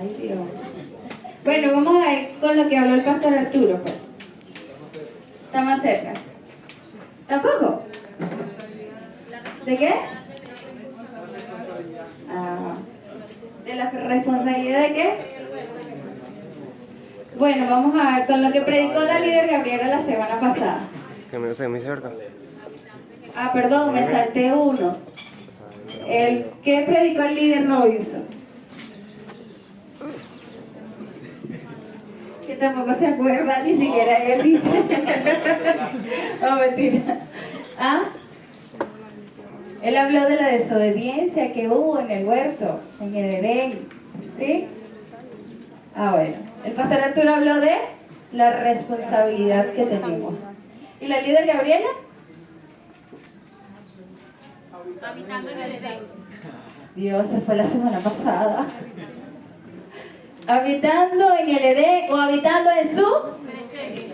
Ay, Dios. Bueno, vamos a ver con lo que habló el pastor Arturo. Pues. ¿Está más cerca? ¿Tampoco? ¿De qué? ¿De la responsabilidad de qué? Bueno, vamos a ver con lo que predicó la líder Gabriela la semana pasada. Que me sé muy cerca. Perdón, me salté uno. El que predicó el líder Robinson. Que tampoco se acuerda, ni siquiera él dice. No, mentira. Él habló de la desobediencia que hubo en el huerto, en el Edén. ¿Sí? Bueno. El pastor Arturo habló de la responsabilidad que tenemos. ¿Y la líder Gabriela? Habitando en el Edén. Dios, se fue la semana pasada. Habitando en el Edén o habitando en su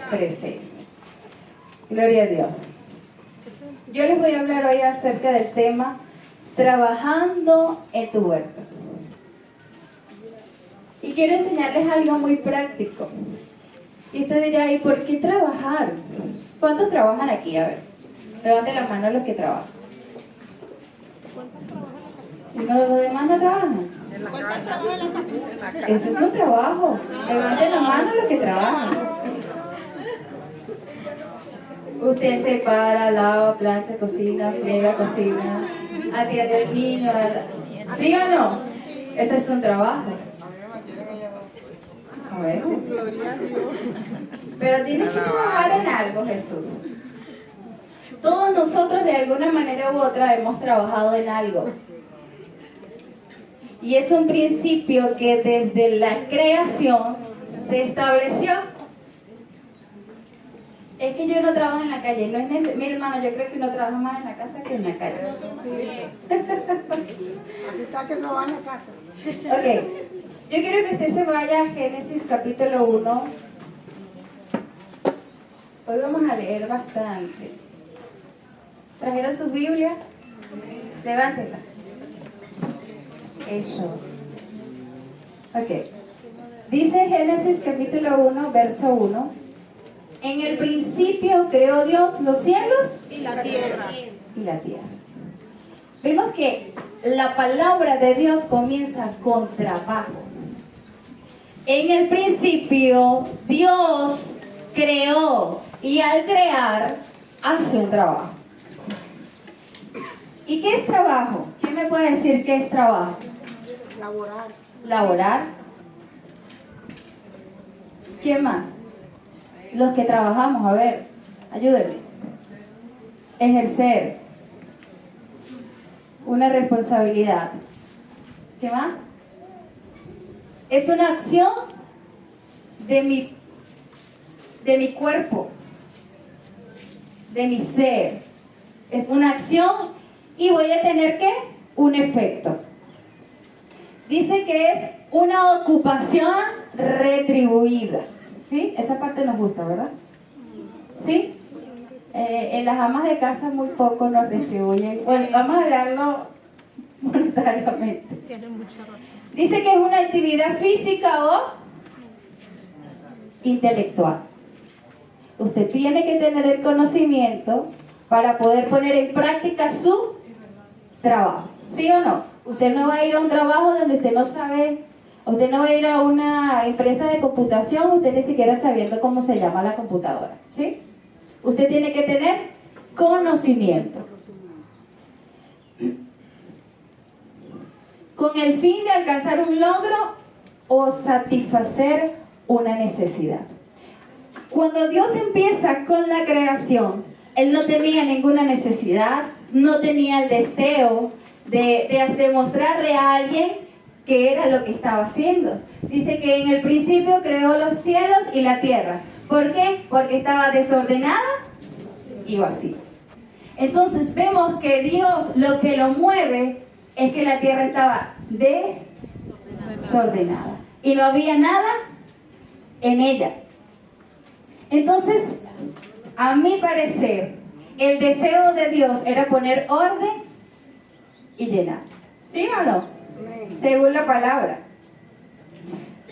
presencia. Gloria a Dios. Yo les voy a hablar hoy acerca del tema trabajando en tu huerto. Y quiero enseñarles algo muy práctico. Y usted dirá, ¿y por qué trabajar? ¿Cuántos trabajan aquí? A ver, levanten la mano los que trabajan. ¿Y los demás no trabajan? ¿Cuántos trabajan en la casa? Ese es un trabajo. Levanten la mano los que trabajan. Usted se para, lava, plancha, cocina, friega, cocina, atiende al niño. ¿Sí o no? Ese es un trabajo. Bueno. Pero tienes que trabajar en algo, Jesús. Todos nosotros de alguna manera u otra hemos trabajado en algo. Y es un principio que desde la creación se estableció. Es que yo no trabajo en la calle, no es necesario. Mira, hermano, yo creo que uno trabaja más en la casa que en la calle. Aquí está que trabaja en la casa. Ok, yo quiero que usted se vaya a Génesis capítulo 1. Hoy vamos a leer bastante. ¿Trajeron su Biblia? Levántela. Eso. Ok. Dice Génesis capítulo 1, verso 1. En el principio creó Dios los cielos Y la tierra. y la tierra. Vemos que la palabra de Dios comienza con trabajo. En el principio Dios creó y al crear hace un trabajo. ¿Y qué es trabajo? ¿Quién me puede decir qué es trabajo? Laborar. Laborar. ¿Quién más? Los que trabajamos, a ver, ayúdenme. Ejercer. Una responsabilidad. ¿Qué más? Es una acción de mi cuerpo, de mi ser. Es una acción y voy a tener ¿qué? Un efecto. Dice que es una ocupación retribuida. ¿Sí? Esa parte nos gusta, ¿verdad? ¿Sí? En las amas de casa muy poco nos retribuyen. Bueno, vamos a hablarlo monetariamente. Tiene mucha razón. Dice que es una actividad física o intelectual. Usted tiene que tener el conocimiento para poder poner en práctica su trabajo. ¿Sí o no? Usted no va a ir a un trabajo donde usted no sabe, usted no va a ir a una empresa de computación, usted ni siquiera sabiendo cómo se llama la computadora. ¿Sí? Usted tiene que tener conocimiento. Con el fin de alcanzar un logro o satisfacer una necesidad. Cuando Dios empieza con la creación, Él no tenía ninguna necesidad, no tenía el deseo de demostrarle a alguien que era lo que estaba haciendo. Dice que en el principio creó los cielos y la tierra. ¿Por qué? Porque estaba desordenada y vacía. Entonces vemos que Dios lo que lo mueve es que la tierra estaba desordenada y no había nada en ella. Entonces, a mi parecer, el deseo de Dios era poner orden y llenar. ¿Sí o no? Según la palabra.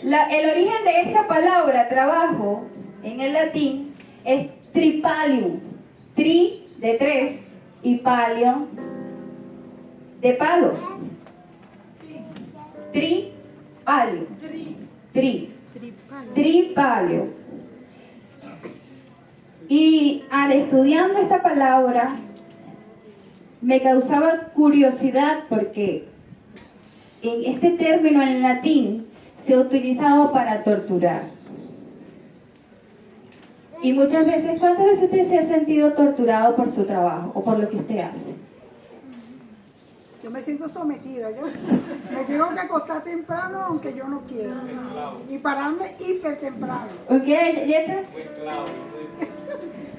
El origen de esta palabra, trabajo, en el latín, es tripalium. Tri, de tres, y palio, de palos. Tripalio. Tripalio. Y al estudiando esta palabra, me causaba curiosidad porque en este término en latín se utilizaba para torturar. Y muchas veces, ¿cuántas veces usted se ha sentido torturado por su trabajo o por lo que usted hace? Yo me siento sometida. Yo me tengo que acostar temprano aunque yo no quiera. Y pararme hiper temprano. ¿Ok, Jeffer?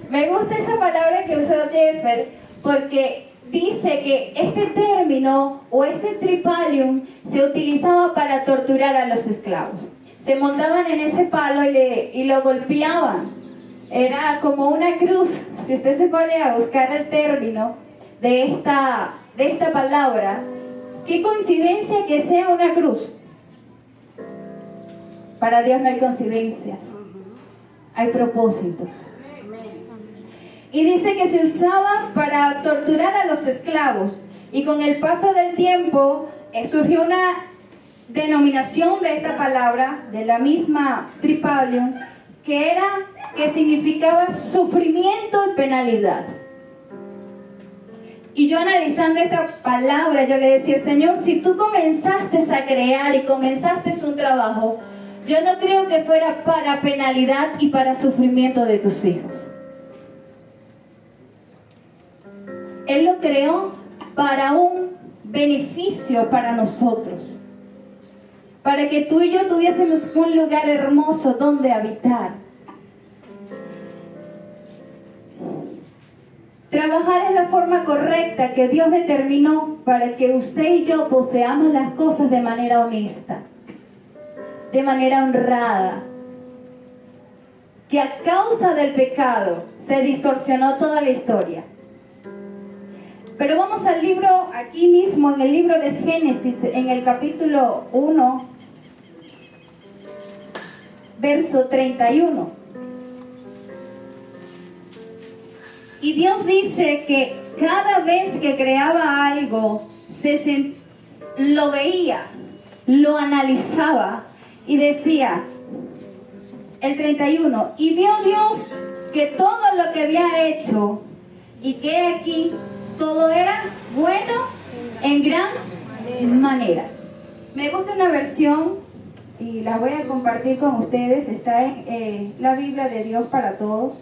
Me gusta esa palabra que usó Jeffer porque dice que este término o este tripalium se utilizaba para torturar a los esclavos. Se montaban en ese palo y lo golpeaban. Era como una cruz. Si usted se pone a buscar el término de esta palabra, qué coincidencia que sea una cruz. Para Dios no hay coincidencias, hay propósitos. Y dice que se usaba para torturar a los esclavos. Y con el paso del tiempo surgió una denominación de esta palabra, de la misma tripalium, que significaba sufrimiento y penalidad. Y yo analizando esta palabra, yo le decía, Señor, si tú comenzaste a crear y comenzaste un trabajo, yo no creo que fuera para penalidad y para sufrimiento de tus hijos. Él lo creó para un beneficio para nosotros. Para que tú y yo tuviésemos un lugar hermoso donde habitar. Trabajar es la forma correcta que Dios determinó para que usted y yo poseamos las cosas de manera honesta, de manera honrada. Que a causa del pecado se distorsionó toda la historia. Pero vamos al libro, aquí mismo, en el libro de Génesis, en el capítulo 1, verso 31. Y Dios dice que cada vez que creaba algo, lo veía, lo analizaba y decía, el 31, y vio Dios que todo lo que había hecho, y que aquí todo era bueno en gran manera. Me gusta una versión y la voy a compartir con ustedes. Está en la Biblia de Dios para Todos.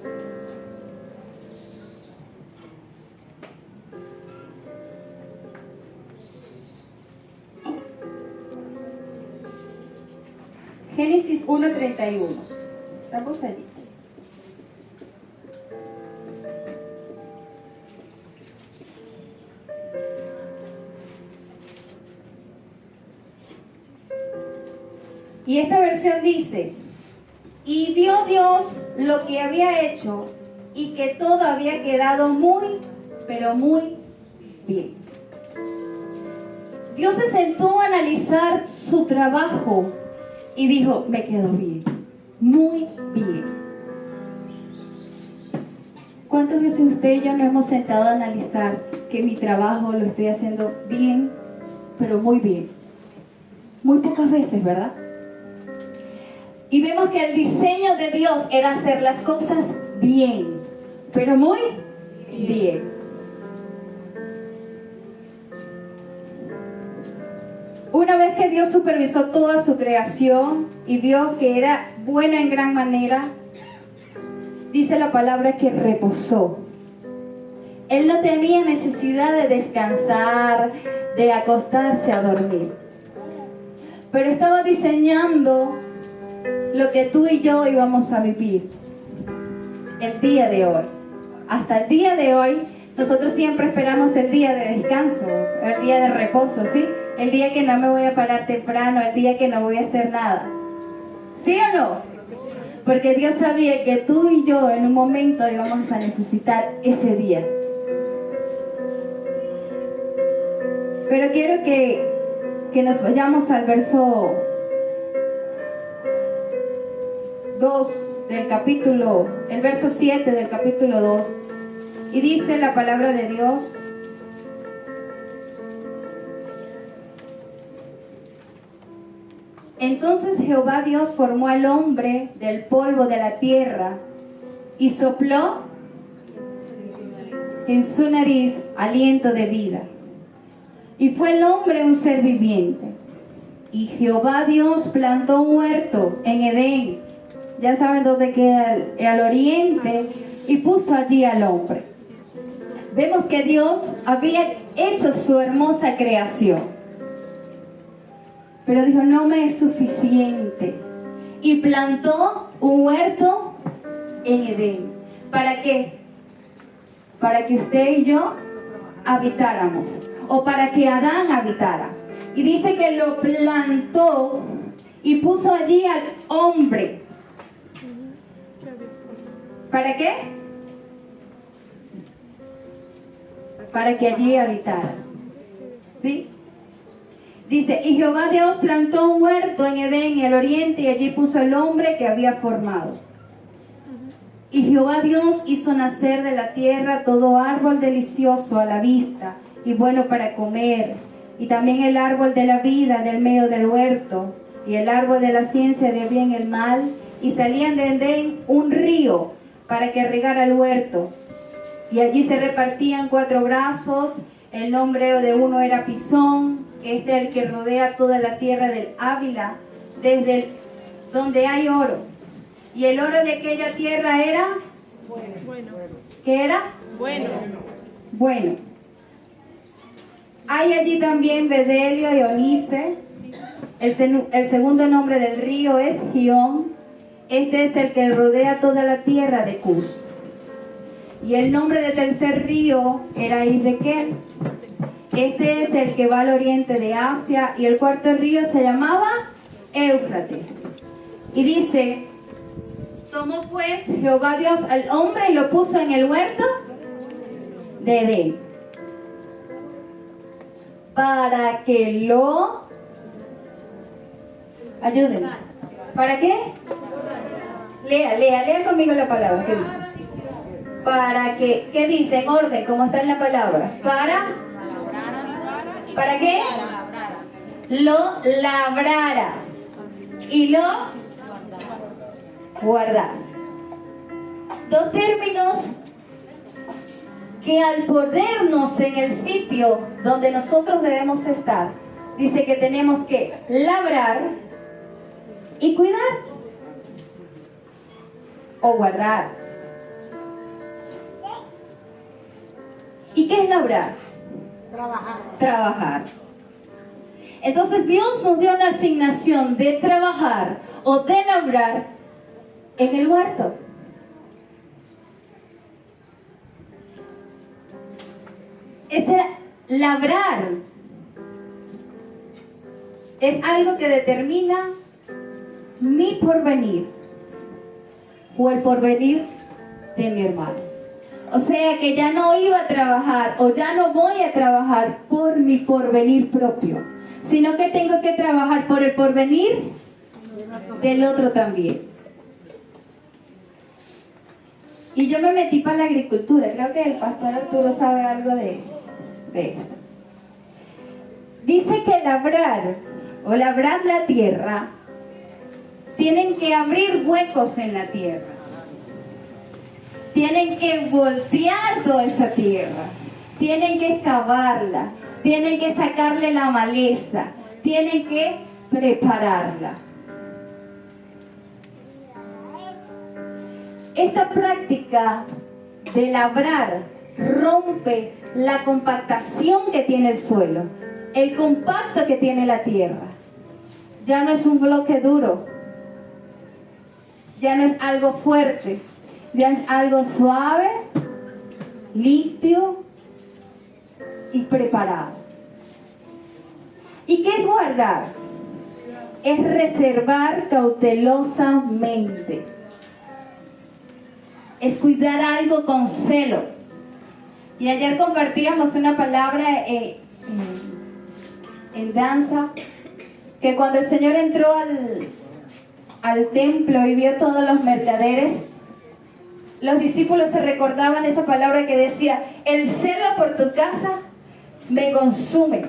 Génesis 1:31. Estamos allí. Y esta versión dice, y vio Dios lo que había hecho y que todo había quedado muy, pero muy bien. Dios se sentó a analizar su trabajo y dijo, me quedó bien, muy bien. ¿Cuántas veces usted y yo nos hemos sentado a analizar que mi trabajo lo estoy haciendo bien, pero muy bien? Muy pocas veces, ¿verdad? Y vemos que el diseño de Dios era hacer las cosas bien, pero muy bien. Una vez que Dios supervisó toda su creación y vio que era buena en gran manera, dice la palabra que reposó. Él no tenía necesidad de descansar, de acostarse a dormir. Pero estaba diseñando lo que tú y yo íbamos a vivir el día de hoy. Hasta el día de hoy, nosotros siempre esperamos el día de descanso, el día de reposo, ¿sí? El día que no me voy a parar temprano, el día que no voy a hacer nada. ¿Sí o no? Porque Dios sabía que tú y yo en un momento íbamos a necesitar ese día. Pero quiero que nos vayamos al verso 2 del capítulo, el verso 7 del capítulo 2, y dice la palabra de Dios: entonces Jehová Dios formó al hombre del polvo de la tierra y sopló en su nariz aliento de vida. Y fue el hombre un ser viviente. Y Jehová Dios plantó un huerto en Edén, ya saben dónde queda, al oriente, y puso allí al hombre. Vemos que Dios había hecho su hermosa creación, pero dijo: no me es suficiente, y plantó un huerto en Edén. ¿Para qué? Para que usted y yo habitáramos, o para que Adán habitara. Y dice que lo plantó y puso allí al hombre. ¿Para qué? Para que allí habitara. ¿Sí? Dice: y Jehová Dios plantó un huerto en Edén, en el oriente, y allí puso el hombre que había formado. Y Jehová Dios hizo nacer de la tierra todo árbol delicioso a la vista y bueno para comer, y también el árbol de la vida del medio del huerto, y el árbol de la ciencia del bien y el mal, y salían de Edén un río para que regara el huerto. Y allí se repartían 4 brazos, el nombre de uno era Pisón, este es el que rodea toda la tierra del Ávila, desde donde hay oro. Y el oro de aquella tierra era, Bueno. ¿qué era? Bueno. Bueno. Hay allí también bedelio y onice. El segundo nombre del río es Gihón. Este es el que rodea toda la tierra de Cus. Y el nombre del tercer río era Isdequel. Este es el que va al oriente de Asia. Y el cuarto río se llamaba Éufrates. Y dice: tomó pues Jehová Dios al hombre y lo puso en el huerto de Edén, para que lo... ayúdenme. ¿Para qué? Lea conmigo la palabra. ¿Qué dice? Para que, ¿qué dice? En orden, como está en la palabra. ¿Para qué? Lo labrara y lo guardase. 2 términos que al ponernos en el sitio donde nosotros debemos estar, dice que tenemos que labrar y cuidar o guardar. ¿Y qué es labrar? Trabajar. Entonces Dios nos dio una asignación de trabajar o de labrar en el huerto. Ese labrar es algo que determina mi porvenir o el porvenir de mi hermano. O sea que ya no iba a trabajar o ya no voy a trabajar por mi porvenir propio, sino que tengo que trabajar por el porvenir del otro también. Y yo me metí para la agricultura. Creo que el pastor Arturo sabe algo de esto. Dice que labrar o labrar la tierra, tienen que abrir huecos en la tierra. Tienen que voltear toda esa tierra. Tienen que excavarla. Tienen que sacarle la maleza. Tienen que prepararla. Esta práctica de labrar rompe la compactación que tiene el suelo, el compacto que tiene la tierra. Ya no es un bloque duro, ya no es algo fuerte, ya es algo suave, limpio y preparado. ¿Y qué es guardar? Es reservar cautelosamente. Es cuidar algo con celo. Y ayer compartíamos una palabra en danza, que cuando el Señor entró al templo y vio todos los mercaderes, los discípulos se recordaban esa palabra que decía: el celo por tu casa me consume.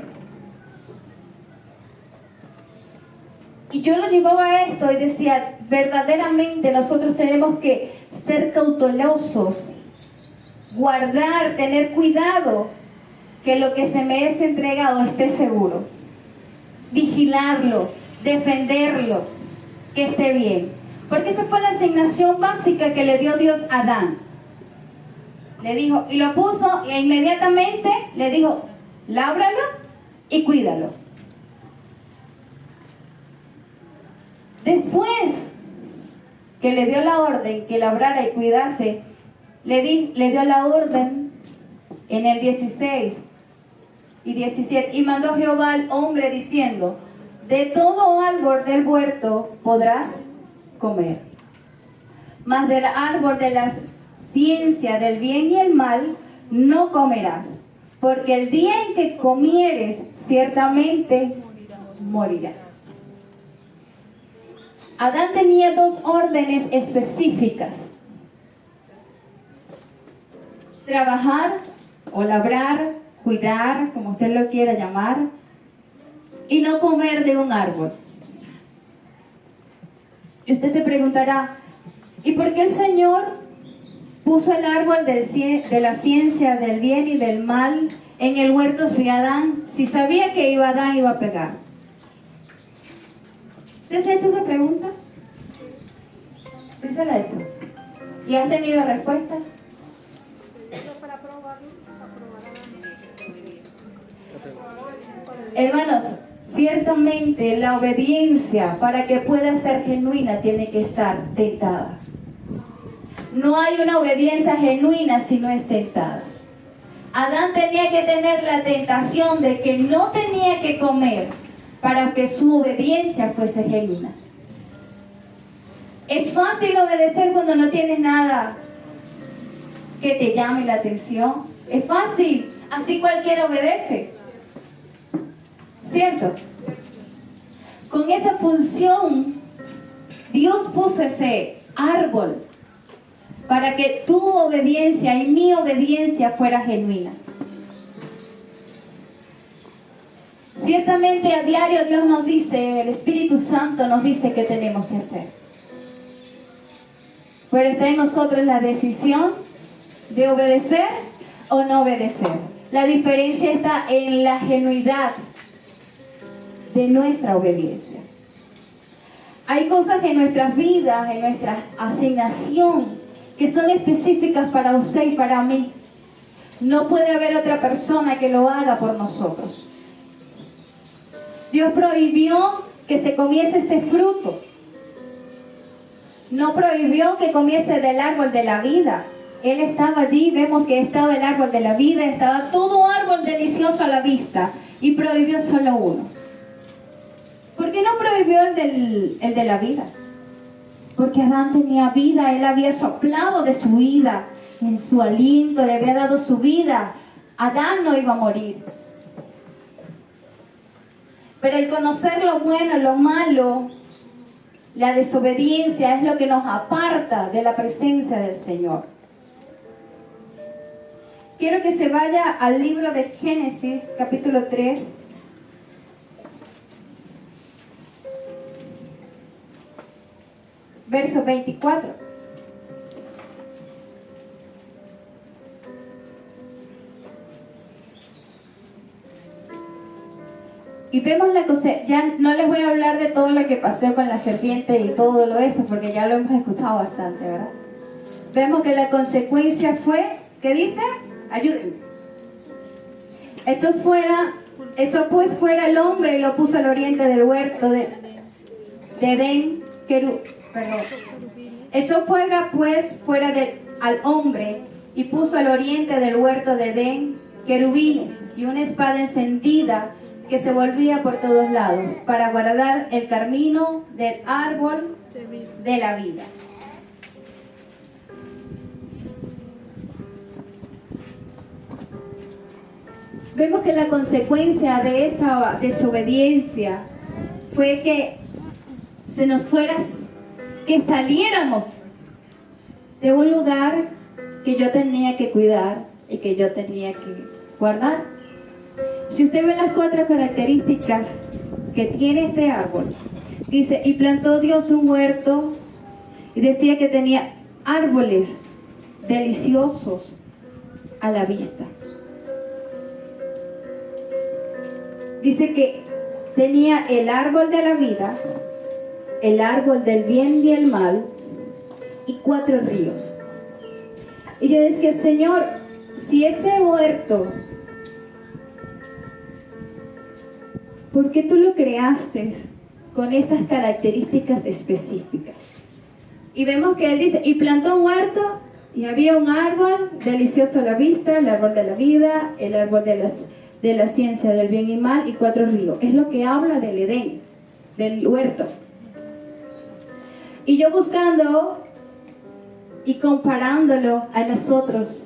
Y yo lo llevaba a esto y decía, verdaderamente nosotros tenemos que ser cautelosos, guardar, tener cuidado que lo que se me es entregado esté seguro, vigilarlo, defenderlo, que esté bien. Porque esa fue la asignación básica que le dio Dios a Adán. Le dijo, y lo puso, e inmediatamente le dijo, lábralo y cuídalo. Después que le dio la orden que labrara y cuidase, le dio la orden en el 16 y 17, y mandó Jehová al hombre diciendo, de todo árbol del huerto podrás comer, mas del árbol de la ciencia del bien y el mal no comerás, porque el día en que comieres ciertamente morirás. Adán tenía dos órdenes específicas: trabajar o labrar, cuidar, como usted lo quiera llamar, y no comer de un árbol. Y usted se preguntará, ¿y por qué el Señor puso el árbol de la ciencia del bien y del mal en el huerto si Adán, si sabía que Adán iba a pecar? ¿Usted se ha hecho esa pregunta? Sí se la ha hecho. ¿Y has tenido respuesta? Hermanos, ciertamente la obediencia para que pueda ser genuina tiene que estar tentada. No hay una obediencia genuina si no es tentada. Adán tenía que tener la tentación de que no tenía que comer para que su obediencia fuese genuina. Es fácil obedecer cuando no tienes nada que te llame la atención. Es fácil, así cualquiera obedece. ¿Cierto? Con esa función, Dios puso ese árbol para que tu obediencia y mi obediencia fuera genuina. Ciertamente a diario Dios nos dice, el Espíritu Santo nos dice qué tenemos que hacer. Pero está en nosotros la decisión de obedecer o no obedecer. La diferencia está en la genuidad de nuestra obediencia. Hay cosas en nuestras vidas, en nuestra asignación, que son específicas para usted y para mí. No puede haber otra persona que lo haga por nosotros. Dios prohibió que se comiese este fruto. No prohibió que comiese del árbol de la vida. Él estaba allí, vemos que estaba el árbol de la vida, estaba todo árbol delicioso a la vista, y prohibió solo uno. ¿Por qué no prohibió el de la vida? Porque Adán tenía vida, él había soplado de su vida, en su aliento le había dado su vida. Adán no iba a morir. Pero el conocer lo bueno, lo malo, la desobediencia es lo que nos aparta de la presencia del Señor. Quiero que se vaya al libro de Génesis, capítulo 3. Verso 24. Y vemos la cosa, ya no les voy a hablar de todo lo que pasó con la serpiente y todo lo eso, porque ya lo hemos escuchado bastante, ¿verdad? Vemos que la consecuencia fue, ¿qué dice? Ayúdenme. Echó pues fuera el hombre y lo puso al oriente del huerto de Edén, Echó fuera pues al hombre y puso al oriente del huerto de Edén querubines y una espada encendida que se volvía por todos lados para guardar el camino del árbol de la vida. Vemos que la consecuencia de esa desobediencia fue que se nos fuera que saliéramos de un lugar que yo tenía que cuidar y que yo tenía que guardar. Si usted ve las 4 características que tiene este árbol, dice, y plantó Dios un huerto, y decía que tenía árboles deliciosos a la vista. Dice que tenía el árbol de la vida, el árbol del bien y el mal, y 4 ríos. Y yo decía, Señor, si este huerto, ¿por qué tú lo creaste con estas características específicas? Y vemos que Él dice, y plantó un huerto, y había un árbol delicioso a la vista, el árbol de la vida, el árbol de la ciencia del bien y mal, y 4 ríos. Es lo que habla del Edén, del huerto. Y yo buscando y comparándolo a nosotros,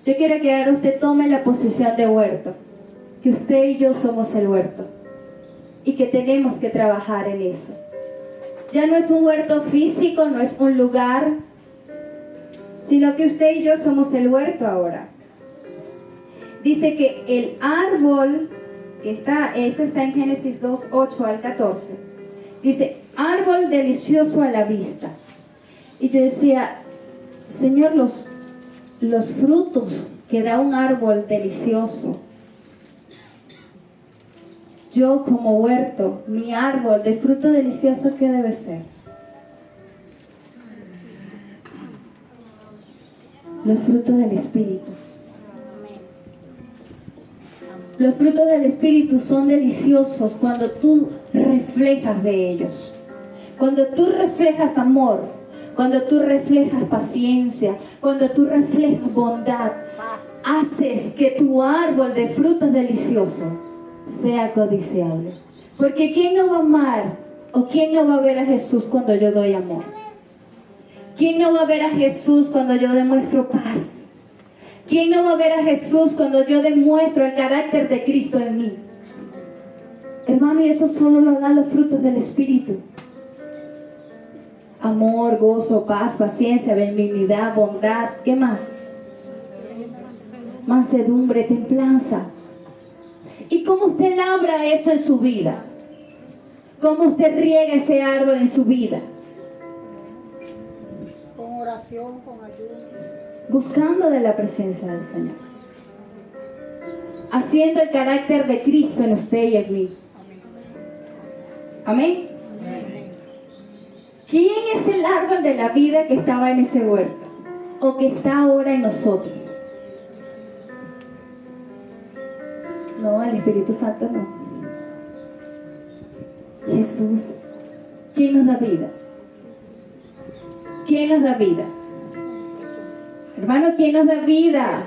yo quiero que ahora usted tome la posición de huerto, que usted y yo somos el huerto, y que tenemos que trabajar en eso. Ya no es un huerto físico, no es un lugar, sino que usted y yo somos el huerto ahora. Dice que el árbol, que está en Génesis 2, 8 al 14, dice, árbol delicioso a la vista. Y yo decía, Señor, los frutos que da un árbol delicioso, yo como huerto, mi árbol de fruto delicioso, ¿qué debe ser? Los frutos del Espíritu. Los frutos del Espíritu son deliciosos cuando tú reflejas de ellos. Cuando tú reflejas amor, cuando tú reflejas paciencia, cuando tú reflejas bondad, haces que tu árbol de frutos deliciosos sea codiciable. Porque ¿quién no va a amar o quién no va a ver a Jesús cuando yo doy amor? ¿Quién no va a ver a Jesús cuando yo demuestro paz? ¿Quién no va a ver a Jesús cuando yo demuestro el carácter de Cristo en mí? Hermano, y eso solo lo dan los frutos del Espíritu. Amor, gozo, paz, paciencia, benignidad, bondad. ¿Qué más? Mansedumbre, templanza. ¿Y cómo usted labra eso en su vida? ¿Cómo usted riega ese árbol en su vida? Con oración, con ayuda. Buscando de la presencia del Señor. Haciendo el carácter de Cristo en usted y en mí. Amén. ¿Quién es el árbol de la vida que estaba en ese huerto? ¿O que está ahora en nosotros? No, el Espíritu Santo no. Jesús. ¿Quién nos da vida? ¿Quién nos da vida? Hermano, ¿quién nos da vida?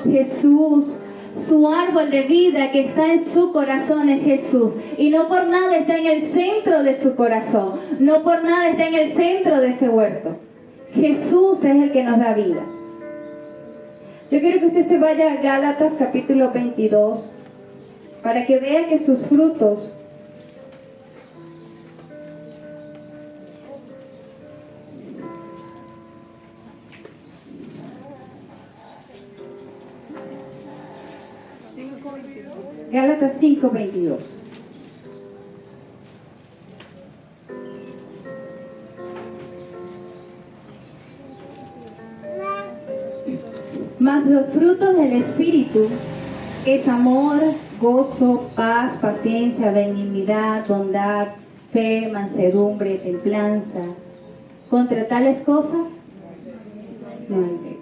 Jesús. Su árbol de vida que está en su corazón es Jesús. Y no por nada está en el centro de su corazón. No por nada está en el centro de ese huerto. Jesús es el que nos da vida. Yo quiero que usted se vaya a Gálatas capítulo 22 para que vea que sus frutos Gálatas 5:22. Mas los frutos del Espíritu es amor, gozo, paz, paciencia, benignidad, bondad, fe, mansedumbre, templanza. Contra tales cosas no hay ley.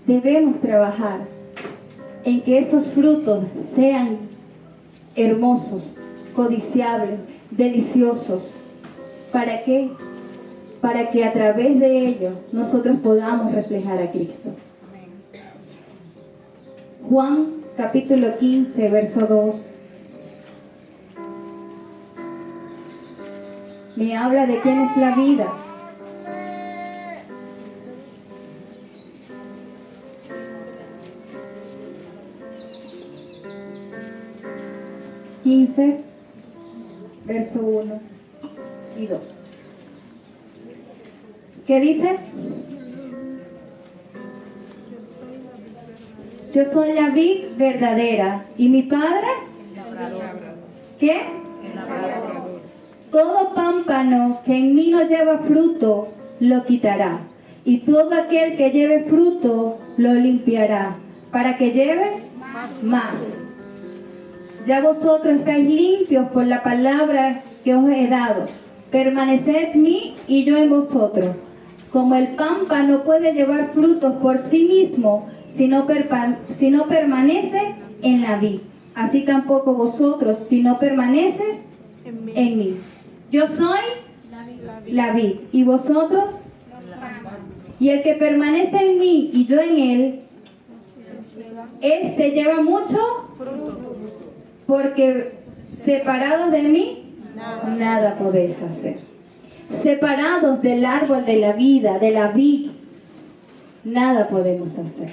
Debemos trabajar en que esos frutos sean hermosos, codiciables, deliciosos. ¿Para qué? Para que a través de ellos nosotros podamos reflejar a Cristo. Juan capítulo 15, verso 2. Me habla de quién es la vida. Verso 1 y 2. ¿Qué dice? Yo soy la vid verdadera. ¿Y mi padre? ¿Qué? Todo pámpano que en mí no lleva fruto, lo quitará. Y todo aquel que lleve fruto, lo limpiará, para que lleve más. Ya vosotros estáis limpios por la palabra que os he dado. Permaneced en mí y yo en vosotros. Como el pámpano puede llevar frutos por sí mismo, si no permanece en la vid, así tampoco vosotros, si no permaneces en mí. Yo soy la vid, y vosotros, y el que permanece en mí y yo en él, este lleva mucho porque separados de mí, nada podéis hacer. Separados del árbol de la vida, de la vid, nada podemos hacer.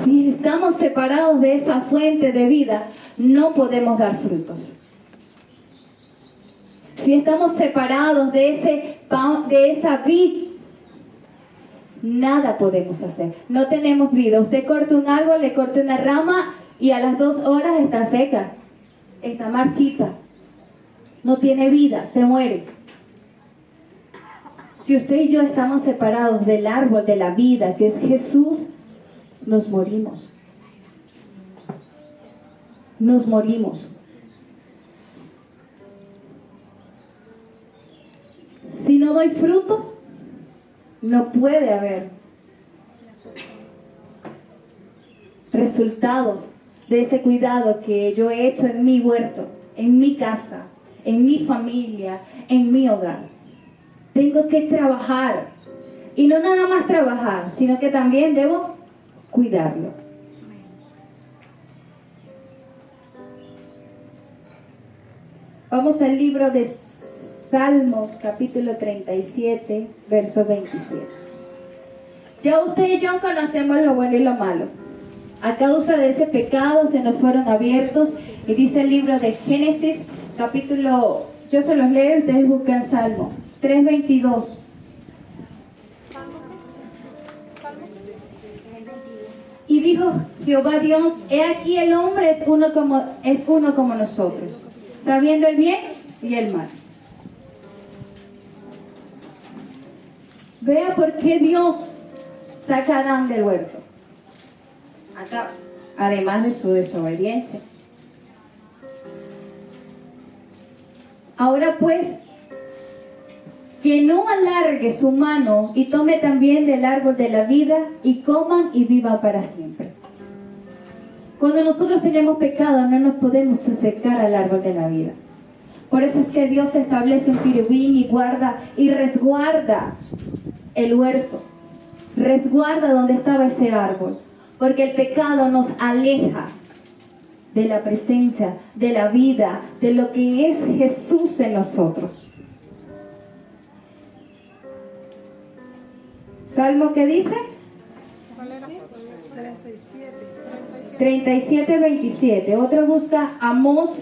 Si estamos separados de esa fuente de vida, no podemos dar frutos. Si estamos separados de esa vid, nada podemos hacer. No tenemos vida. Usted corta un árbol, le corta una rama y a las 2 horas está seca, está marchita, no tiene vida, se muere. Si usted y yo estamos separados del árbol de la vida, que es Jesús, nos morimos. Nos morimos. Si no doy frutos, no puede haber resultados de ese cuidado que yo he hecho en mi huerto, en mi casa, en mi familia, en mi hogar. Tengo que trabajar, y no nada más trabajar, sino que también debo cuidarlo. Vamos al libro de Salmos, capítulo 37, verso 27. Ya usted y yo conocemos lo bueno y lo malo. A causa de ese pecado se nos fueron abiertos, y dice el libro de Génesis, capítulo, yo se los leo, ustedes buscan Salmo 3:22. Y dijo Jehová Dios, he aquí el hombre es uno como nosotros, sabiendo el bien y el mal. Vea por qué Dios saca a Adán del huerto. Acá, además de su desobediencia. Ahora pues, que no alargue su mano y tome también del árbol de la vida y coman y vivan para siempre. Cuando nosotros tenemos pecado no nos podemos acercar al árbol de la vida. Por eso es que Dios establece un querubín y guarda y resguarda el huerto. Resguarda donde estaba ese árbol. Porque el pecado nos aleja de la presencia, de la vida, de lo que es Jesús en nosotros. ¿Salmo qué dice? 37, 27. Otro busca Amós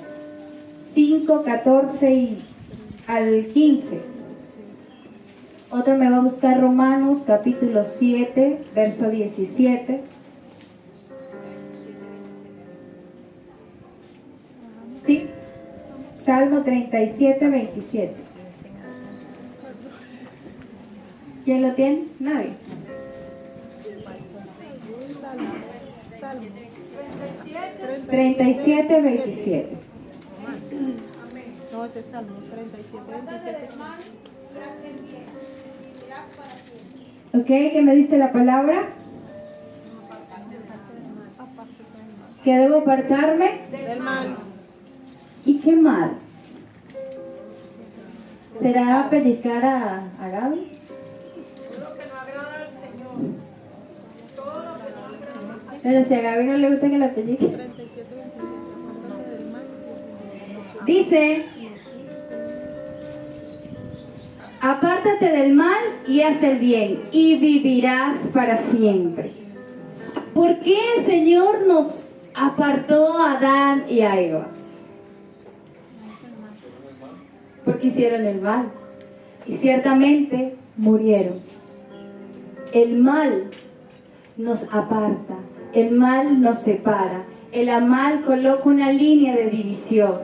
5, 14 al 15. Otro me va a buscar Romanos capítulo 7, verso 17. Sí, Salmo 37, 27. ¿Quién lo tiene? Nadie. Salmo 37, 27. No, ese es Salmo 37, 27. ¿Ok? ¿Qué me dice la palabra? Que debo apartarme Del mal. ¿Y qué mal? ¿Será pellizcar a Gaby? Pero si a Gaby no le gusta que la pellizque. 37, 27. Apártate del mal. Dice, apártate del mal y haz el bien, y vivirás para siempre. ¿Por qué el Señor nos apartó a Adán y a Eva? Porque hicieron el mal y ciertamente murieron. El mal nos aparta, el mal nos separa, el mal coloca una línea de división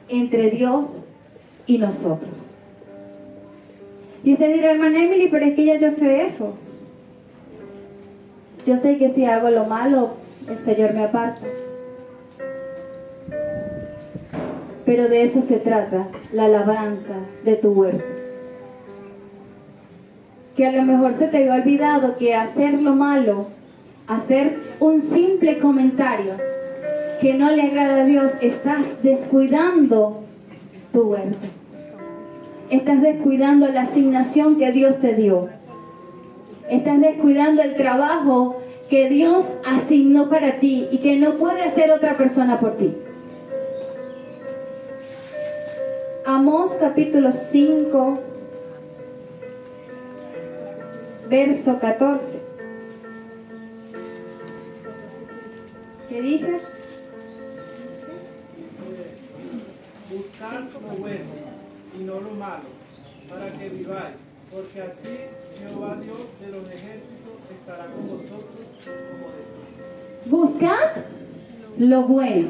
entre Dios y nosotros. Y usted dirá, hermana Emily, pero es que ya yo sé eso. Yo sé que si hago lo malo, el Señor me aparta. Pero de eso se trata la labranza de tu huerto. Que a lo mejor se te había olvidado que hacer lo malo, hacer un simple comentario que no le agrada a Dios, estás descuidando tu huerto. Estás descuidando la asignación que Dios te dio. Estás descuidando el trabajo que Dios asignó para ti y que no puede hacer otra persona por ti. Amós capítulo 5, verso 14. ¿Qué dice? Buscad lo bueno y no lo malo, para que viváis, porque así Jehová Dios de los ejércitos estará con vosotros, como decís. Buscad lo bueno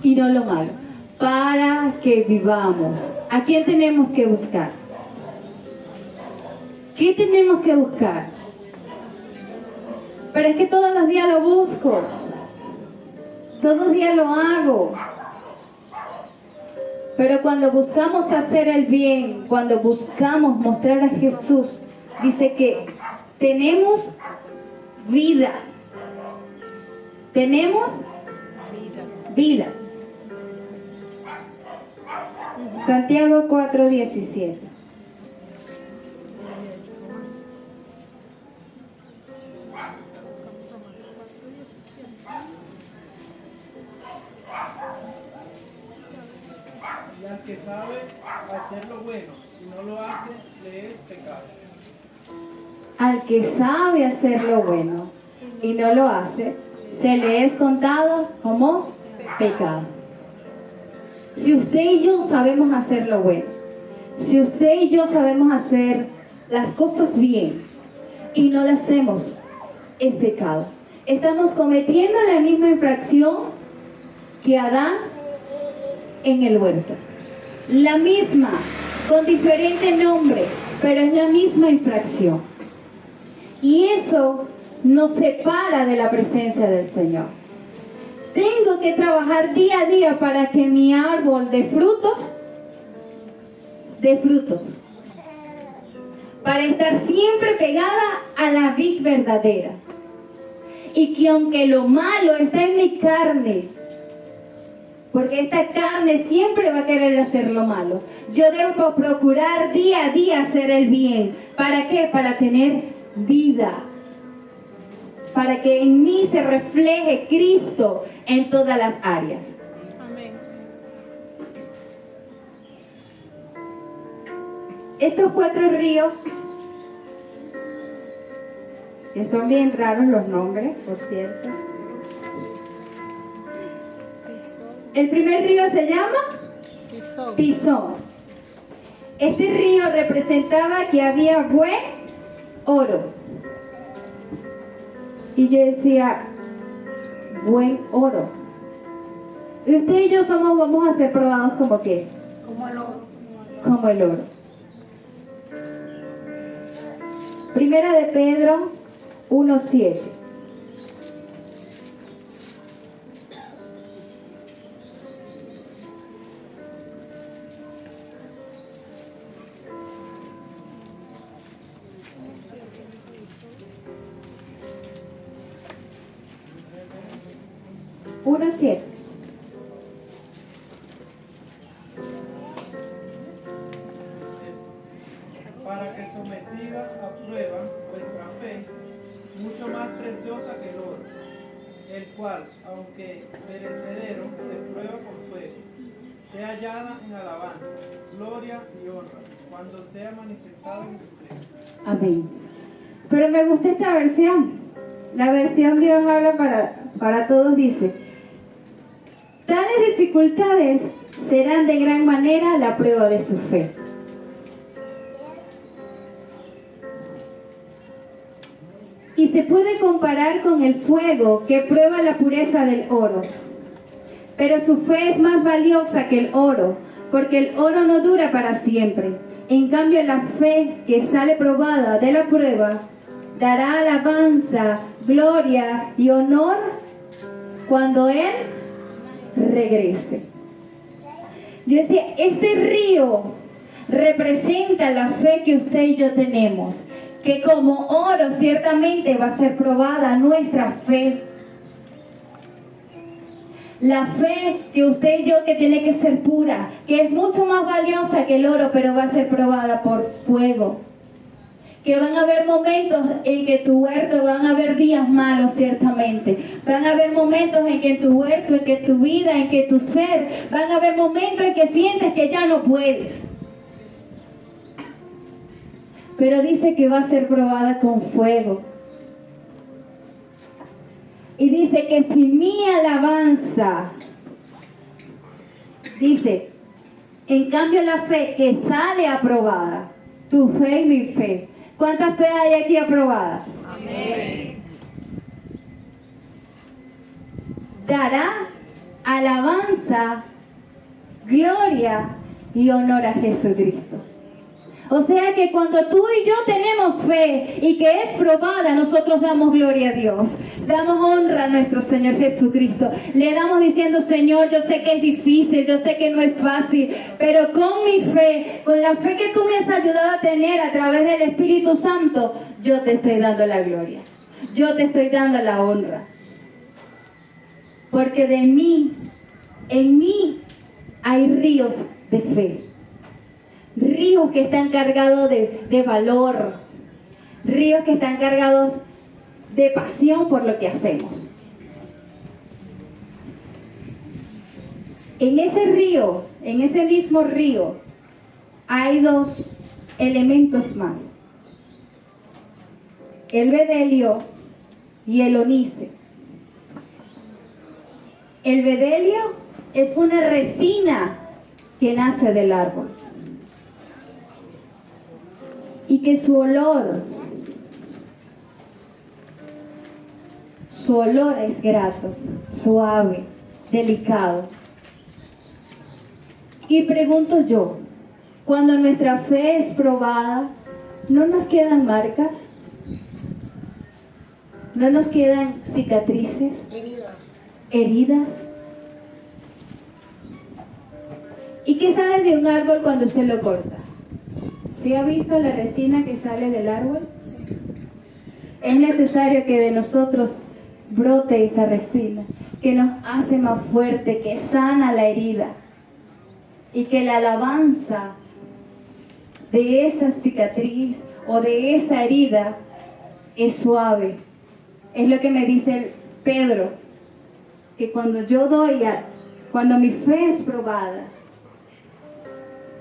y no lo malo, para que vivamos. ¿A quién tenemos que buscar? ¿Qué tenemos que buscar? Pero es que todos los días lo busco, todos los días lo hago. Pero cuando buscamos hacer el bien, cuando buscamos mostrar a Jesús, dice que tenemos vida. Tenemos vida. Santiago 4:17. Y al que sabe hacer lo bueno y no lo hace, le es pecado. Al que sabe hacer lo bueno y no lo hace, se le es contado como pecado. Si usted y yo sabemos hacer lo bueno, si usted y yo sabemos hacer las cosas bien y no las hacemos, es pecado. Estamos cometiendo la misma infracción que Adán en el huerto. La misma, con diferente nombre, pero es la misma infracción. Y eso nos separa de la presencia del Señor. Tengo que trabajar día a día para que mi árbol dé frutos, para estar siempre pegada a la vid verdadera. Y que aunque lo malo está en mi carne, porque esta carne siempre va a querer hacer lo malo, yo debo procurar día a día hacer el bien. ¿Para qué? Para tener vida. Para que en mí se refleje Cristo en todas las áreas. Amén. Estos 4 ríos, que son bien raros los nombres, por cierto. El primer río se llama Pisón. Pisón. Este río representaba que había buen oro. Y yo decía, buen oro. Y usted y yo vamos a ser probados como qué? Como el oro. Como el oro. Primera de Pedro 1:7. Para que sometida a prueba vuestra fe, mucho más preciosa que el oro, el cual, aunque perecedero, se prueba con fuego, sea hallada en alabanza, gloria y honra, cuando sea manifestado Jesucristo. Amén. Pero me gusta esta versión. La versión Dios habla para todos, dice: tales dificultades serán de gran manera la prueba de su fe. y se puede comparar con el fuego que prueba la pureza del oro. Pero su fe es más valiosa que el oro, porque el oro no dura para siempre. En cambio, la fe que sale probada de la prueba dará alabanza, gloria y honor cuando Él regrese. Yo decía, este río representa la fe que usted y yo tenemos, que como oro ciertamente va a ser probada nuestra fe. La fe que usted y yo que tiene que ser pura, que es mucho más valiosa que el oro, pero va a ser probada por fuego. Que van a haber momentos en que tu huerto, van a haber días malos ciertamente. Van a haber momentos en que en tu huerto, en que tu vida, en que tu ser, van a haber momentos en que sientes que ya no puedes. Pero dice que va a ser probada con fuego. Y dice que si mi alabanza, dice, en cambio la fe que sale aprobada, tu fe y mi fe. ¿Cuántas fe hay aquí aprobadas? Amén. Dará alabanza, gloria y honor a Jesucristo. O sea que cuando tú y yo tenemos fe y que es probada, nosotros damos gloria a Dios. Damos honra a nuestro Señor Jesucristo. Le damos diciendo, Señor, yo sé que es difícil, yo sé que no es fácil, pero con mi fe, con la fe que tú me has ayudado a tener a través del Espíritu Santo, yo te estoy dando la gloria. Yo te estoy dando la honra. Porque de mí, en mí, hay ríos de fe. Ríos que están cargados de valor, ríos que están cargados de pasión por lo que hacemos. En ese río, en ese mismo río, hay dos elementos más: el bedelio y el onice. El bedelio es una resina que nace del árbol. Y que su olor es grato, suave, delicado. Y pregunto yo, cuando nuestra fe es probada, ¿no nos quedan marcas? ¿No nos quedan cicatrices? Heridas. ¿Y qué sale de un árbol cuando usted lo corta? ¿Sí ha visto la resina que sale del árbol? Es necesario que de nosotros brote esa resina, que nos hace más fuerte, que sana la herida. Y que la alabanza de esa cicatriz o de esa herida es suave. Es lo que me dice Pedro, que cuando yo cuando mi fe es probada,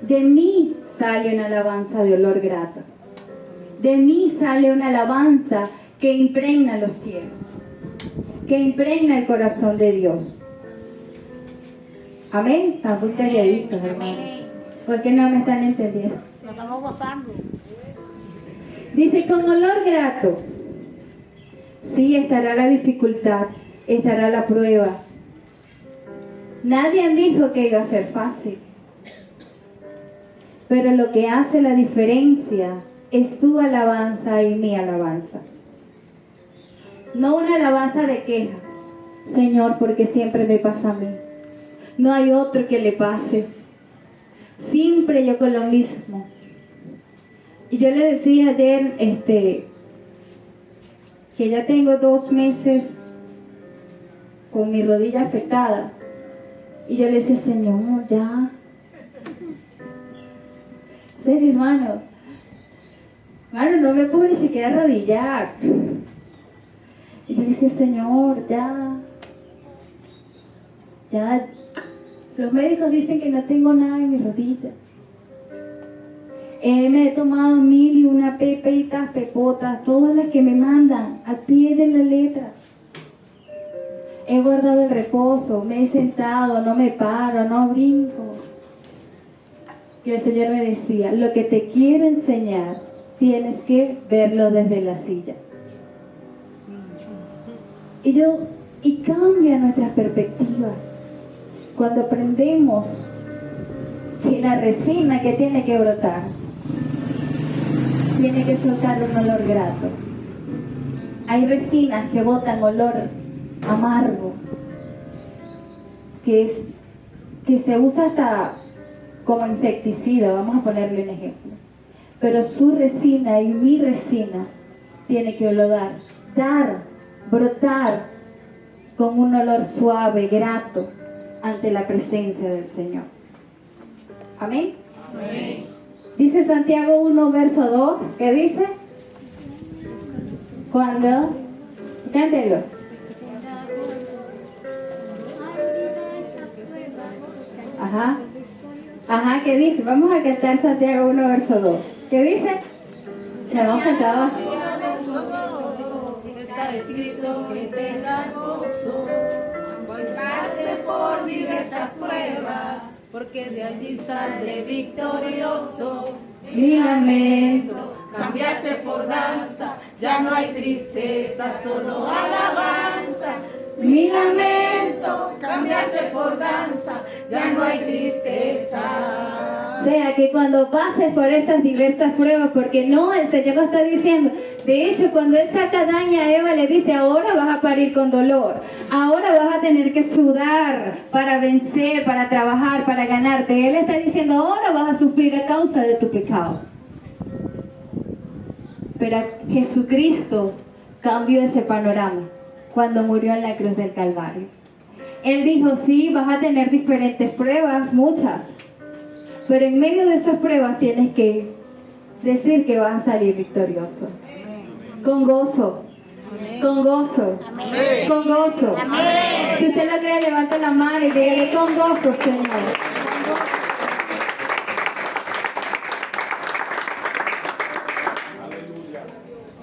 de mí sale una alabanza de olor grato. De mí sale una alabanza que impregna los cielos, que impregna el corazón de Dios. Amén. Están muy calladitos, hermano. ¿Por qué no me están entendiendo? Lo estamos gozando. Dice, con olor grato. Sí, estará la dificultad, estará la prueba. Nadie dijo que iba a ser fácil. Pero lo que hace la diferencia es tu alabanza y mi alabanza. No una alabanza de queja. Señor, porque siempre me pasa a mí. No hay otro que le pase. Siempre yo con lo mismo. Y yo le decía ayer, que ya tengo 2 meses con mi rodilla afectada. Y yo le decía, Señor, ya. Sí, hermano, no me puedo ni siquiera arrodillar. Y yo decía, Señor, ya, los médicos dicen que no tengo nada en mi rodilla. Me he tomado 1001 pepitas, pepotas, todas las que me mandan, al pie de la letra. He guardado el reposo, me he sentado, no me paro, no brinco. Y el Señor me decía, lo que te quiero enseñar, tienes que verlo desde la silla. Y cambia nuestras perspectivas. Cuando aprendemos que la resina que tiene que brotar tiene que soltar un olor grato. Hay resinas que botan olor amargo, que se usa hasta como insecticida, vamos a ponerle un ejemplo. Pero su resina y mi resina tiene que brotar con un olor suave, grato, ante la presencia del Señor. Amén. Amén. Dice Santiago 1, verso 2, ¿qué dice? Cuando, cántelo. Ajá, ¿qué dice? Vamos a cantar Santiago 1, verso 2. ¿Qué dice? ¿Se hemos cantado? Está escrito que tenga gozo, pase por diversas pruebas, porque de allí saldré victorioso. Mi lamento Cambiaste por danza, ya no hay tristeza, solo alabanza. mi lamento. Cambiaste por danza, ya no hay tristeza. O sea, que cuando pases por esas diversas pruebas, porque no, el Señor lo está diciendo. De hecho, cuando Él saca a Adán y a Eva, le dice, ahora vas a parir con dolor. Ahora vas a tener que sudar para vencer, para trabajar, para ganarte. Él está diciendo, ahora vas a sufrir a causa de tu pecado. Pero Jesucristo cambió ese panorama cuando murió en la cruz del Calvario. Él dijo, sí, vas a tener diferentes pruebas, muchas. Pero en medio de esas pruebas tienes que decir que vas a salir victorioso. Con gozo. Con gozo. Con gozo. Si usted lo cree, levanta la mano y dígale con gozo, Señor.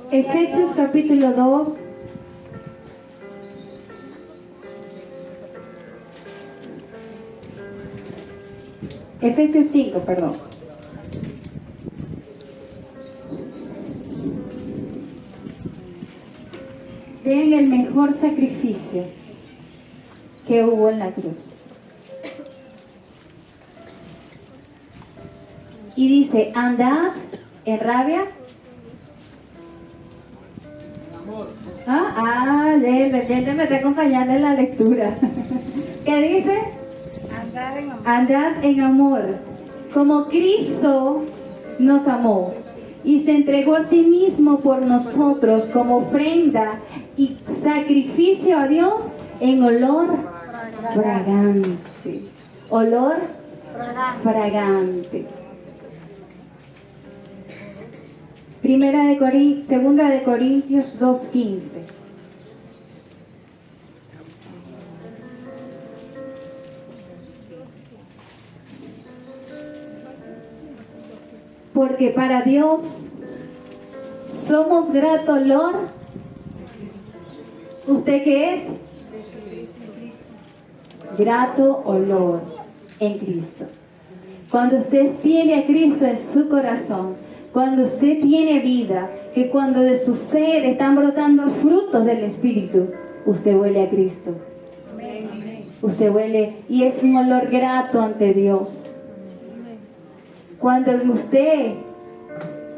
Efesios capítulo 2. Efesios 5, perdón. Vean el mejor sacrificio que hubo en la cruz. Y dice, andad en rabia. Él me está acompañando en la lectura. ¿Qué dice? Andad en amor, como Cristo nos amó y se entregó a sí mismo por nosotros como ofrenda y sacrificio a Dios en olor fragante. Olor fragante. Segunda de Corintios 2:15. Porque para Dios somos grato olor. ¿Usted qué es? Grato olor en Cristo. Cuando usted tiene a Cristo en su corazón, cuando usted tiene vida, que cuando de su ser están brotando frutos del Espíritu, usted huele a Cristo. Usted huele y es un olor grato ante Dios. Cuando en usted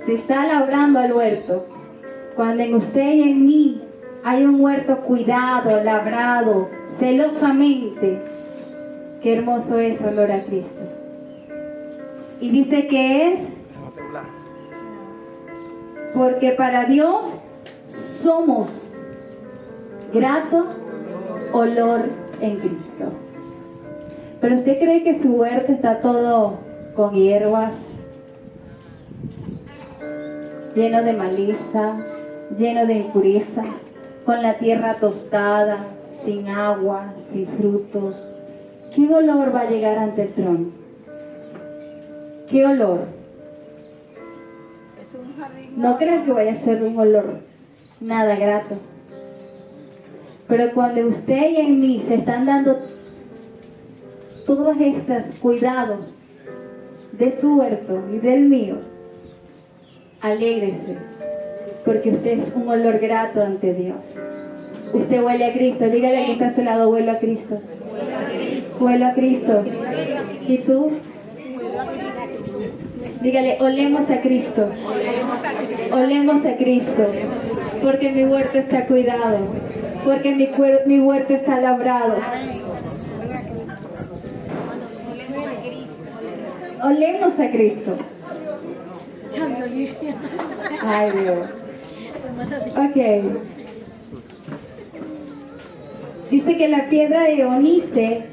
se está labrando el huerto, cuando en usted y en mí hay un huerto cuidado, labrado, celosamente, qué hermoso es olor a Cristo. Y dice que es porque para Dios somos grato olor en Cristo. Pero usted cree que su huerto está todo con hierbas, lleno de maleza, lleno de impurezas, con la tierra tostada, sin agua, sin frutos. ¿Qué olor va a llegar ante el trono? ¿Qué olor? No creo que vaya a ser un olor nada grato. Pero cuando usted y en mí se están dando todos estos cuidados de su huerto y del mío, alégrese, porque usted es un olor grato ante Dios. Usted huele a Cristo. Dígale al que está a su lado, huelo a Cristo. Huelo a Cristo. ¿Y tú? Dígale, olemos a Cristo. Olemos a Cristo. Porque mi huerto está cuidado. Porque mi huerto está labrado. Olemos a Cristo. Ay, Dios. Ok. Dice que la piedra de ónice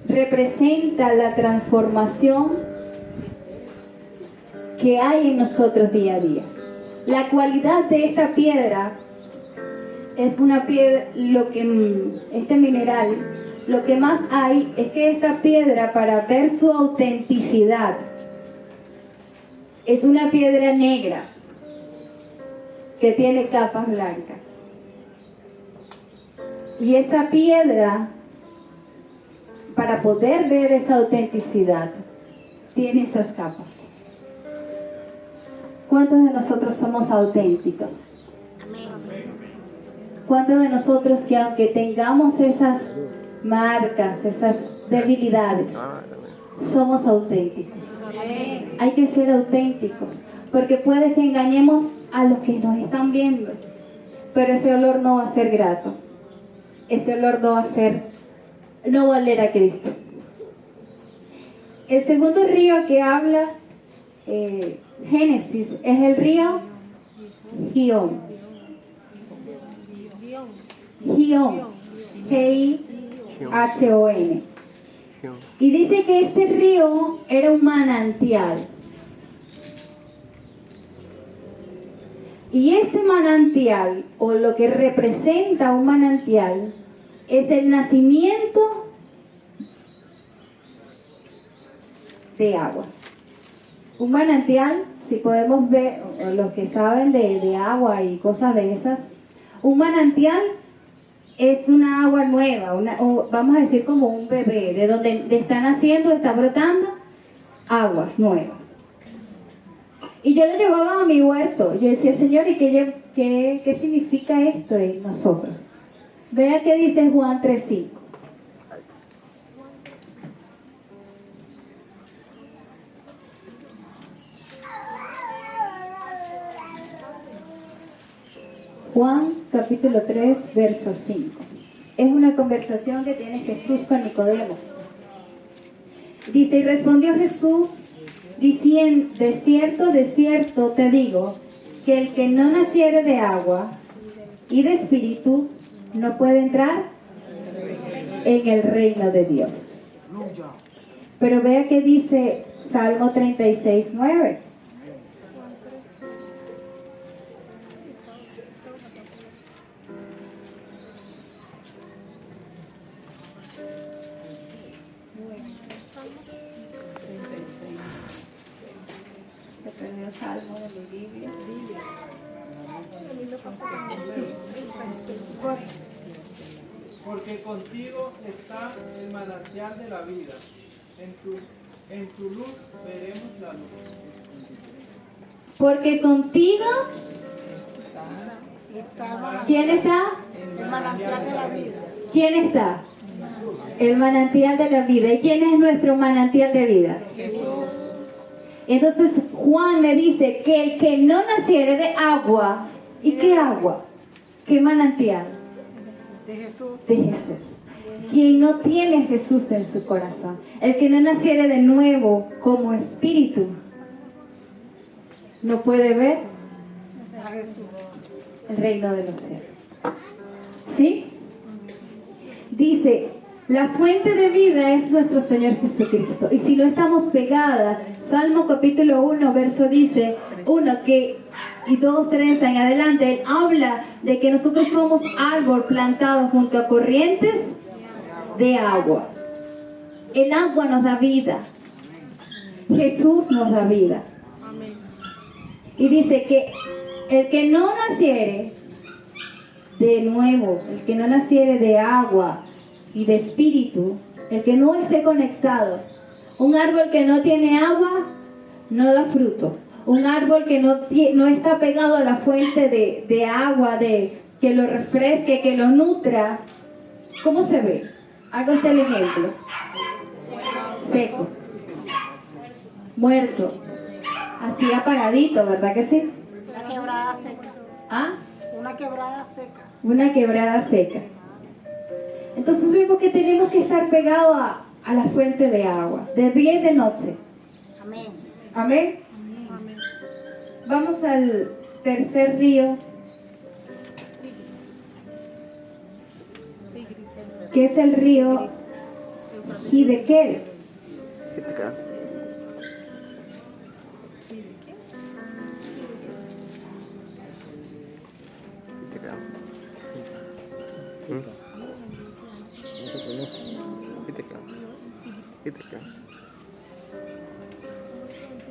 representa la transformación que hay en nosotros día a día. La cualidad de esta piedra es una piedra, este mineral, lo que más hay es que esta piedra, para ver su autenticidad, es una piedra negra que tiene capas blancas. Y esa piedra, para poder ver esa autenticidad, tiene esas capas. ¿Cuántos de nosotros somos auténticos? ¿Cuántos de nosotros que aunque tengamos esas marcas, esas debilidades, somos auténticos? Hay que ser auténticos, porque puede que engañemos a los que nos están viendo, pero ese olor no va a ser grato. Ese olor no va a oler a Cristo. El segundo río que habla Génesis es el río Gihón. Gihón. G-I-H-O-N. Y dice que este río era un manantial. Y este manantial, o lo que representa un manantial, es el nacimiento de aguas. Un manantial, si podemos ver, o los que saben de agua y cosas de esas, un manantial es una agua nueva, o vamos a decir como un bebé, de donde está naciendo, está brotando aguas nuevas. Y yo lo llevaba a mi huerto. Yo decía, Señor, ¿y qué significa esto en nosotros? Vea qué dice Juan 3:5. Juan capítulo 3, verso 5. Es una conversación que tiene Jesús con Nicodemo. Dice, y respondió Jesús diciendo, de cierto te digo, que el que no naciere de agua y de espíritu no puede entrar en el reino de Dios. Pero vea que dice Salmo 36:9. Se perdió Salmo de mi Biblia. Porque contigo está el manantial de la vida. En tu luz veremos la luz. Porque contigo, ¿quién está? El manantial de la vida. ¿Quién está? El manantial de la vida. ¿Y quién es nuestro manantial de vida? Jesús. Entonces Juan me dice que el que no naciere de agua, ¿y qué agua? ¿Qué manantial? De Jesús. De Jesús. Quien no tiene a Jesús en su corazón, el que no naciere de nuevo como espíritu, no puede ver A Jesús. el reino de los cielos. ¿Sí? Dice, la fuente de vida es nuestro Señor Jesucristo. Y si no estamos pegadas, Salmo capítulo 1, verso dice, 1 y 2, 3 en adelante, él habla de que nosotros somos árbol plantado junto a corrientes de agua. El agua nos da vida. Jesús nos da vida. Y dice que el que no naciere de nuevo, el que no naciere de agua y de espíritu, el que no esté conectado, un árbol que no tiene agua no da fruto. Un árbol que no está pegado a la fuente de agua, de que lo refresque, que lo nutra, ¿cómo se ve? Haga usted el ejemplo. Seco. Muerto. Así apagadito, ¿verdad que sí? Una quebrada seca. ¿Ah? Una quebrada seca. Una quebrada seca. Entonces vemos que tenemos que estar pegados a la fuente de agua, de día y de noche. Amén. Amén. Vamos al tercer río, que es el río Hiddekel.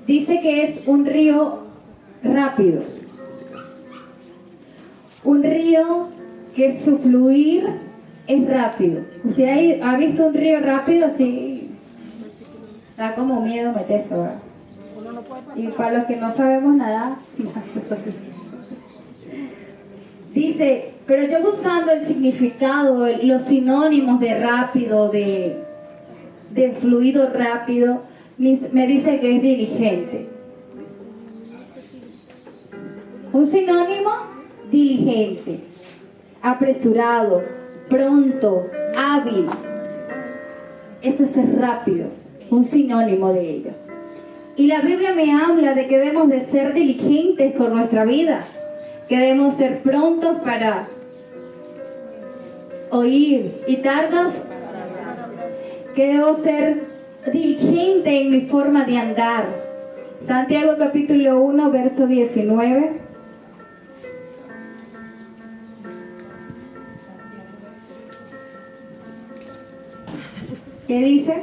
Dice que es un río rápido, un río que su fluir es rápido. ¿Usted ha visto un río rápido? Sí, da como miedo meterse, ¿verdad? Uno no puede pasar. Y para los que no sabemos nadar, dice, pero yo buscando el significado, los sinónimos de rápido, de fluido rápido, me dice que es diligente. Un sinónimo, diligente, apresurado, pronto, hábil. Eso es ser rápido, un sinónimo de ello. Y la Biblia me habla de que debemos de ser diligentes con nuestra vida, que debemos ser prontos para oír y tardos, que debo ser diligente en mi forma de andar. Santiago capítulo 1, verso 19. ¿Qué dice?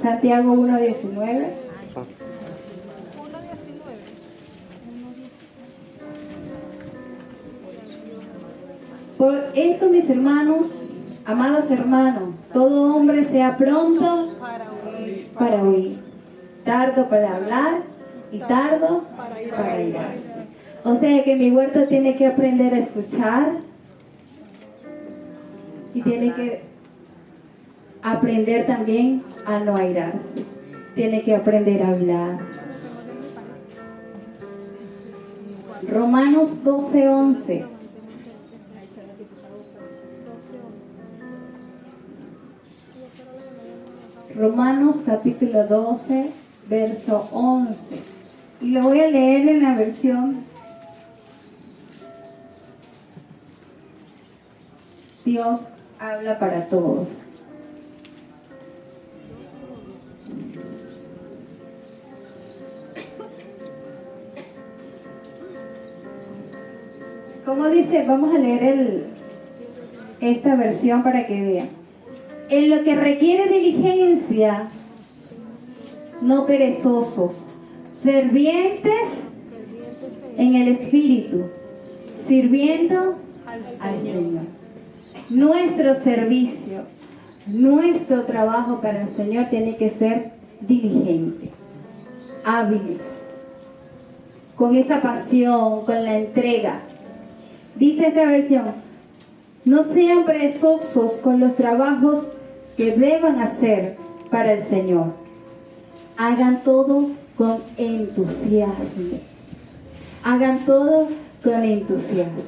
Santiago 1, 19. Por esto, mis hermanos, amados hermanos, todo hombre sea pronto para oír, tardo para hablar y tardo para irarse. O sea que mi huerto tiene que aprender a escuchar y tiene que aprender también a no airarse. Tiene que aprender a hablar. Romanos 12:11. Romanos capítulo 12, verso 11. Y lo voy a leer en la versión Dios habla para todos. ¿Cómo dice? Vamos a leer esta versión para que vean. En lo que requiere diligencia, no perezosos, fervientes en el Espíritu, sirviendo al Señor. Nuestro servicio, nuestro trabajo para el Señor tiene que ser diligente, hábiles, con esa pasión, con la entrega. Dice esta versión, no sean perezosos con los trabajos que deban hacer para el Señor. Hagan todo con entusiasmo. Hagan todo con entusiasmo.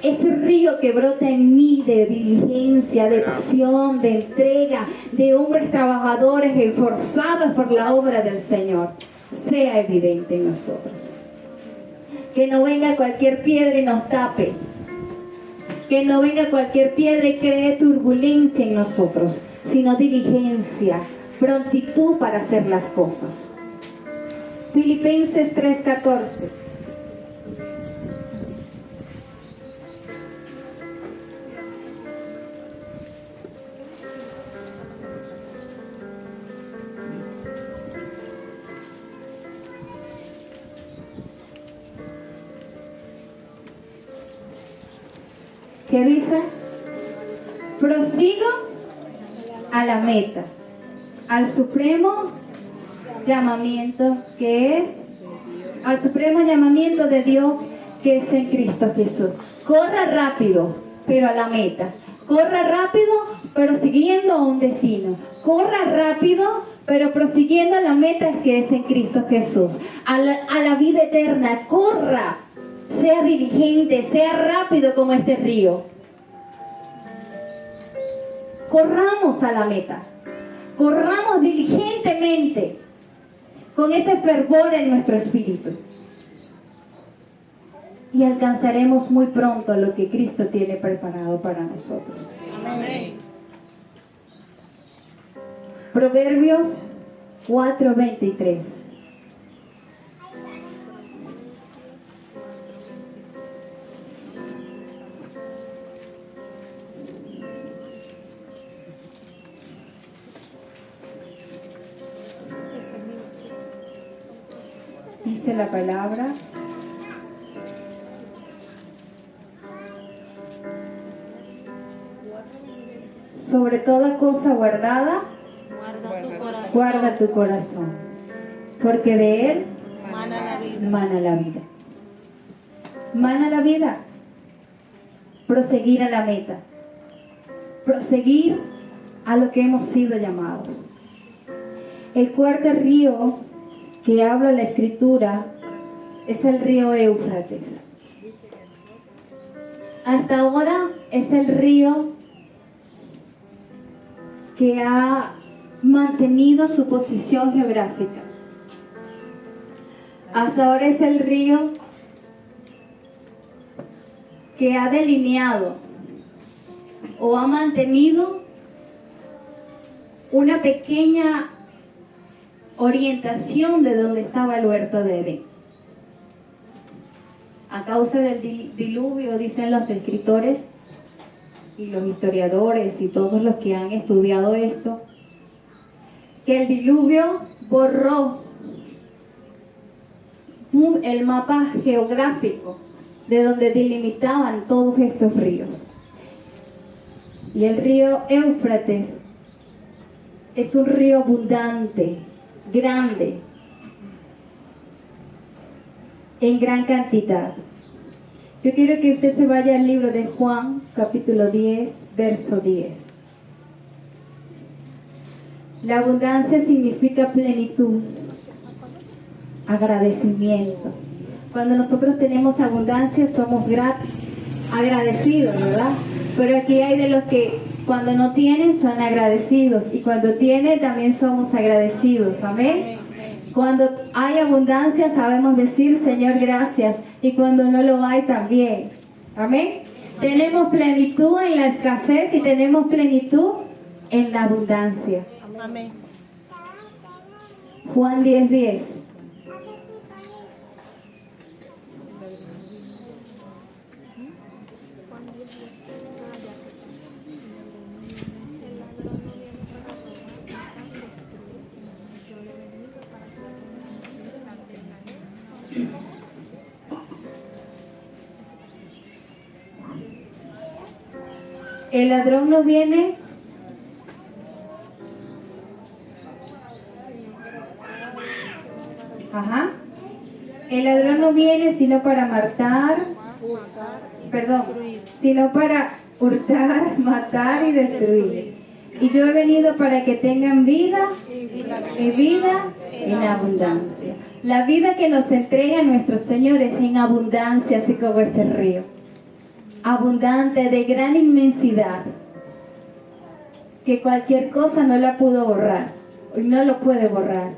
Ese río que brota en mí de diligencia, de pasión, de entrega, de hombres trabajadores esforzados por la obra del Señor, sea evidente en nosotros. Que no venga cualquier piedra y nos tape. Que no venga cualquier piedra y cree turbulencia en nosotros, sino diligencia, prontitud para hacer las cosas. Filipenses 3:14. ¿Qué dice? Prosigo a la meta, al supremo llamamiento al supremo llamamiento de Dios que es en Cristo Jesús. Corra rápido, pero a la meta. Corra rápido, pero siguiendo a un destino. Corra rápido, pero prosiguiendo a la meta que es en Cristo Jesús. A la vida eterna. Corra. Sea diligente, sea rápido como este río. Corramos a la meta. Corramos diligentemente, con ese fervor en nuestro espíritu. Y alcanzaremos muy pronto lo que Cristo tiene preparado para nosotros. Amén. Proverbios 4:23. Dice la palabra: sobre toda cosa guardada, guarda tu corazón, porque de él Mana la vida. mana la vida. Mana la vida. Proseguir a la meta. Proseguir a lo que hemos sido llamados. El cuarto río que habla la Escritura es el río Éufrates. Hasta ahora es el río que ha mantenido su posición geográfica. Hasta ahora es el río que ha delineado o ha mantenido una pequeña orientación de donde estaba el huerto de Edén. A causa del diluvio, dicen los escritores y los historiadores y todos los que han estudiado esto, que el diluvio borró el mapa geográfico de donde delimitaban todos estos ríos. Y el río Éufrates es un río abundante, grande, en gran cantidad. Yo quiero que usted se vaya al libro de Juan, capítulo 10, verso 10. La abundancia significa plenitud, agradecimiento. Cuando nosotros tenemos abundancia somos gratos, agradecidos, ¿verdad? Pero aquí hay de los que cuando no tienen son agradecidos y cuando tienen también somos agradecidos. Amén. Cuando hay abundancia sabemos decir Señor gracias, y cuando no lo hay también. Amén. Tenemos plenitud en la escasez y tenemos plenitud en la abundancia. Amén. Juan 10:10. El ladrón no viene el ladrón no viene sino para sino para hurtar, matar y destruir. Y yo he venido para que tengan vida y vida en abundancia. La vida que nos entrega nuestro Señor es en abundancia, así como este río. Abundante, de gran inmensidad, que cualquier cosa no la pudo borrar, y no lo puede borrar.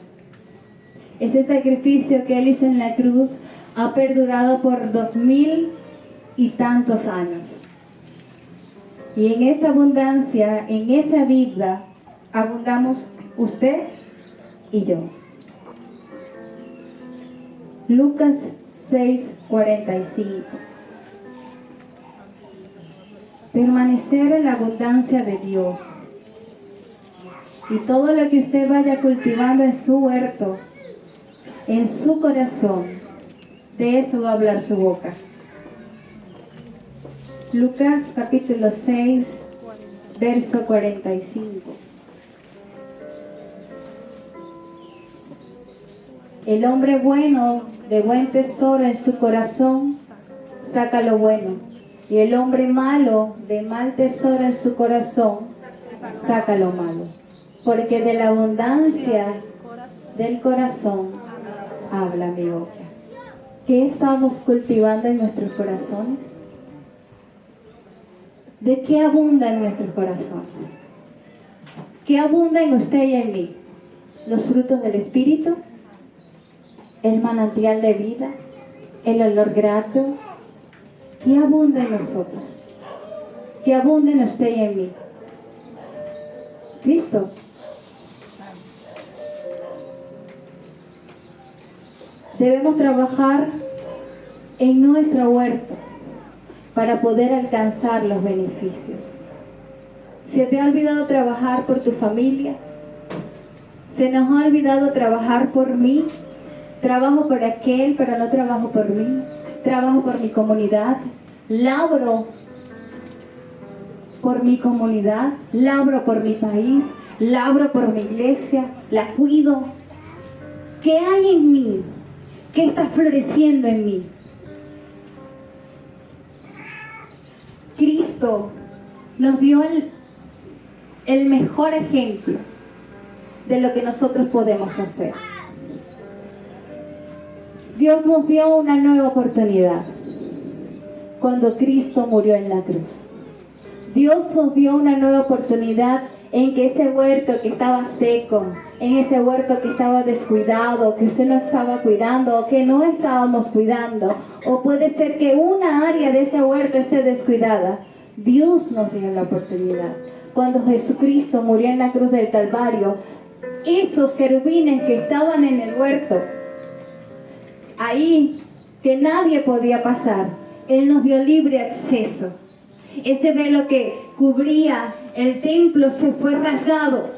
Ese sacrificio que Él hizo en la cruz ha perdurado por 2000 y tantos años. Y en esa abundancia, en esa vida, abundamos usted y yo. Lucas 6:45. Permanecer en la abundancia de Dios. Y todo lo que usted vaya cultivando en su huerto, en su corazón, de eso va a hablar su boca. Lucas capítulo 6, verso 45. El hombre bueno, de buen tesoro en su corazón, saca lo bueno. Y el hombre malo, de mal tesoro en su corazón, saca lo malo. Porque de la abundancia del corazón habla mi boca. ¿Qué estamos cultivando en nuestros corazones? ¿De qué abunda en nuestros corazones? ¿Qué abunda en usted y en mí? ¿Los frutos del Espíritu? ¿El manantial de vida? ¿El olor grato? ¿Qué abunda en nosotros? ¿Qué abunda en usted y en mí? Cristo. Debemos trabajar en nuestro huerto para poder alcanzar los beneficios. ¿Se te ha olvidado trabajar por tu familia? ¿Se nos ha olvidado trabajar por mí? Trabajo por aquel, pero no trabajo por mí. Trabajo por mi comunidad. Labro por mi comunidad. Labro por mi país. Labro por mi iglesia. La cuido. ¿Qué hay en mí? ¿Qué está floreciendo en mí? Cristo nos dio el mejor ejemplo de lo que nosotros podemos hacer. Dios nos dio una nueva oportunidad cuando Cristo murió en la cruz. Dios nos dio una nueva oportunidad en que ese huerto que estaba seco, en ese huerto que estaba descuidado, que usted no estaba cuidando o que no estábamos cuidando, o puede ser que una área de ese huerto esté descuidada. Dios nos dio la oportunidad. Cuando Jesucristo murió en la cruz del Calvario, esos querubines que estaban en el huerto, ahí que nadie podía pasar, Él nos dio libre acceso. Ese velo que cubría el templo se fue rasgado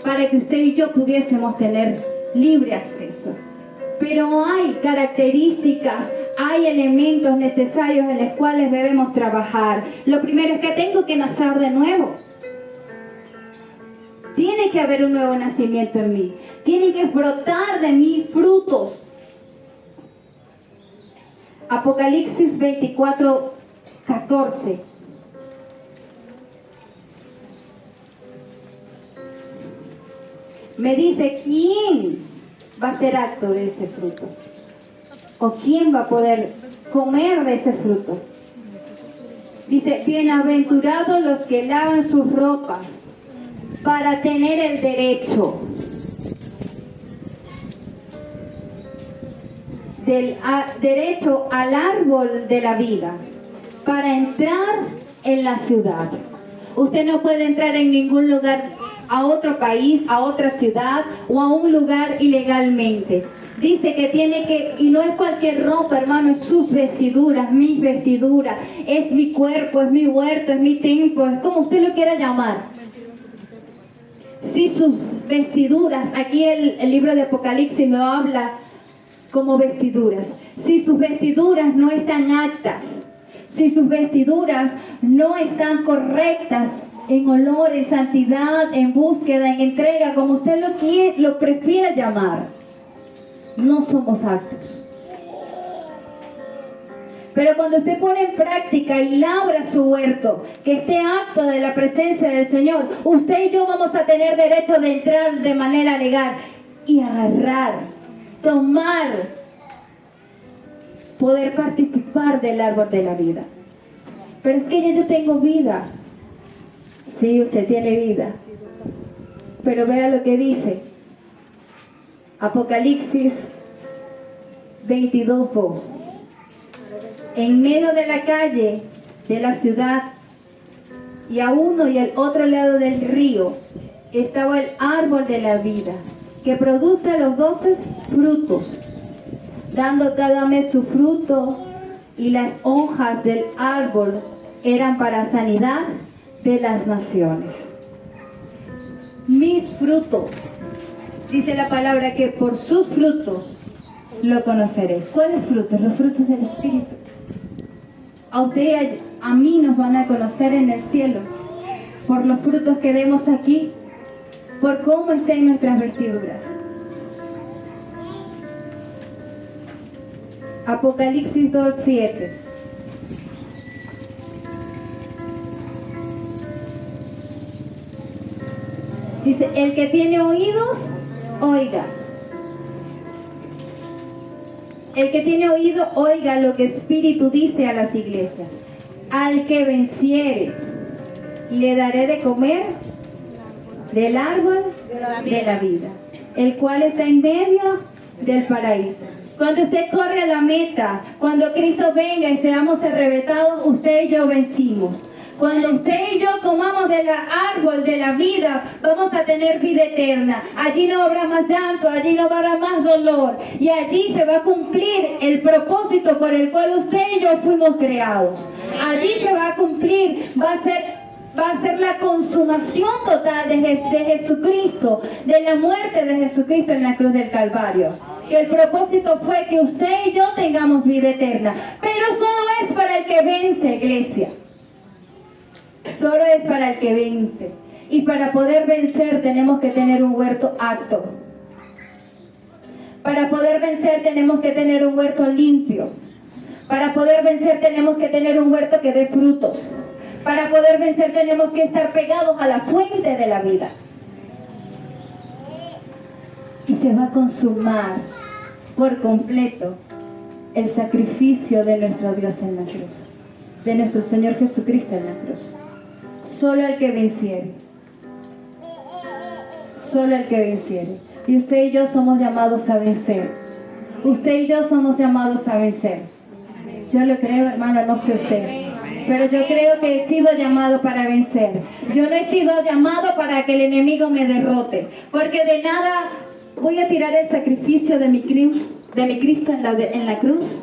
para que usted y yo pudiésemos tener libre acceso. Pero hay características, hay elementos necesarios en los cuales debemos trabajar. Lo primero es que tengo que nacer de nuevo. Tiene que haber un nuevo nacimiento en mí. Tiene que brotar de mí frutos. Apocalipsis 24:14. Me dice, ¿quién va a hacer acto de ese fruto? ¿O quién va a poder comer de ese fruto? Dice, bienaventurados los que lavan sus ropas para tener el derecho derecho al árbol de la vida para entrar en la ciudad. Usted no puede entrar en ningún lugar, a otro país, a otra ciudad o a un lugar ilegalmente. Dice que tiene que, y no es cualquier ropa, hermano, es sus vestiduras, mis vestiduras, es mi cuerpo, es mi huerto, es mi templo, es como usted lo quiera llamar. Si sus vestiduras, aquí el libro de Apocalipsis lo habla como vestiduras. Si sus vestiduras no están aptas, si sus vestiduras no están correctas en olor, en santidad, en búsqueda, en entrega, como usted lo prefiera llamar, no somos aptos. Pero cuando usted pone en práctica y labra su huerto, que esté apto de la presencia del Señor, usted y yo vamos a tener derecho de entrar de manera legal y agarrar, tomar, poder participar del árbol de la vida. Pero es que ya yo tengo vida. Sí, usted tiene vida. Pero vea lo que dice Apocalipsis 22:2. En medio de la calle de la ciudad y a uno y al otro lado del río estaba el árbol de la vida, que produce los 12 frutos, dando cada mes su fruto, y las hojas del árbol eran para sanidad de las naciones. Mis frutos, dice la palabra, que por sus frutos lo conoceré. ¿Cuáles frutos? Los frutos del Espíritu. A usted y a mí nos van a conocer en el cielo por los frutos que demos aquí, por cómo estén nuestras vestiduras. Apocalipsis 2:7. Dice, el que tiene oídos, oiga. El que tiene oído, oiga lo que Espíritu dice a las iglesias. Al que venciere, le daré de comer del árbol de la vida, el cual está en medio del paraíso. Cuando usted corre a la meta, cuando Cristo venga y seamos arrebatados, usted y yo vencimos. Cuando usted y yo comamos del árbol de la vida, vamos a tener vida eterna. Allí no habrá más llanto, allí no habrá más dolor. Y allí se va a cumplir el propósito por el cual usted y yo fuimos creados. Allí se va a cumplir, va a ser la consumación total de Jesucristo, de la muerte de Jesucristo en la cruz del Calvario. Que el propósito fue que usted y yo tengamos vida eterna. Pero solo es para el que vence, iglesia. Solo es para el que vence. Y para poder vencer tenemos que tener un huerto apto. Para poder vencer tenemos que tener un huerto limpio. Para poder vencer tenemos que tener un huerto que dé frutos. Para poder vencer tenemos que estar pegados a la fuente de la vida. Y se va a consumar por completo el sacrificio de nuestro Dios en la cruz, de nuestro Señor Jesucristo en la cruz. Solo el que venciere. Solo el que venciere. Y usted y yo somos llamados a vencer. Usted y yo somos llamados a vencer. Yo lo creo, hermano, no sé usted. Pero yo creo que he sido llamado para vencer. Yo no he sido llamado para que el enemigo me derrote. Porque de nada voy a tirar el sacrificio de mi cruz, de mi Cristo en la cruz.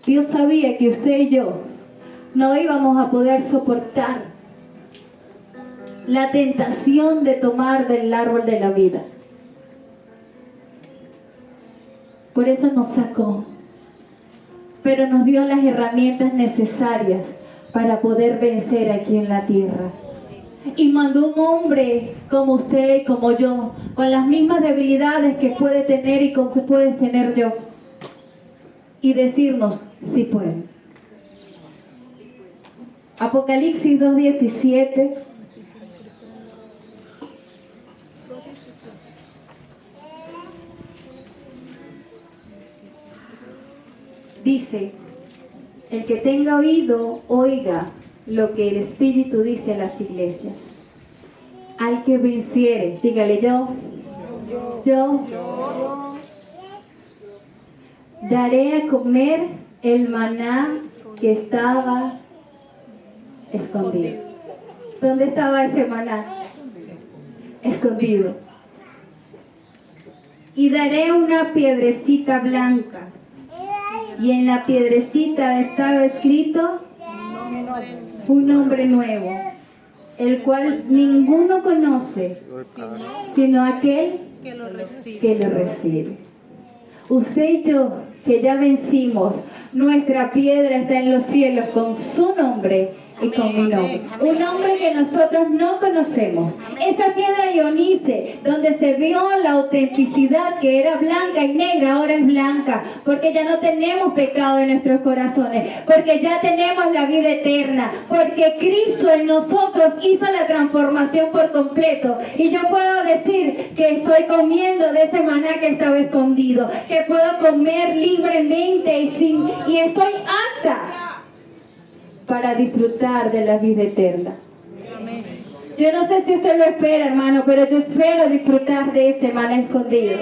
Dios sabía que usted y yo no íbamos a poder soportar la tentación de tomar del árbol de la vida. Por eso nos sacó, pero nos dio las herramientas necesarias para poder vencer aquí en la tierra. Y mandó un hombre como usted y como yo, con las mismas debilidades que puede tener y con que puedes tener yo, y decirnos, sí pueden. Apocalipsis 2:17. Dice, el que tenga oído, oiga lo que el Espíritu dice a las iglesias. Al que venciere, dígale yo, daré a comer el maná que estaba escondido. ¿Dónde estaba ese maná? Escondido. Y daré una piedrecita blanca. Y en la piedrecita estaba escrito un nombre nuevo, el cual ninguno conoce, sino aquel que lo recibe. Usted y yo, que ya vencimos, nuestra piedra está en los cielos con su nombre y con mi nombre. Un nombre que nosotros no conocemos. Esa piedra ionice, donde se vio la autenticidad que era blanca y negra, ahora es blanca, porque ya no tenemos pecado en nuestros corazones, porque ya tenemos la vida eterna, porque Cristo en nosotros hizo la transformación por completo. Y yo puedo decir que estoy comiendo de ese maná que estaba escondido, que puedo comer libremente y estoy apta para disfrutar de la vida eterna. Yo no sé si usted lo espera, hermano, pero yo espero disfrutar de ese maná escondido.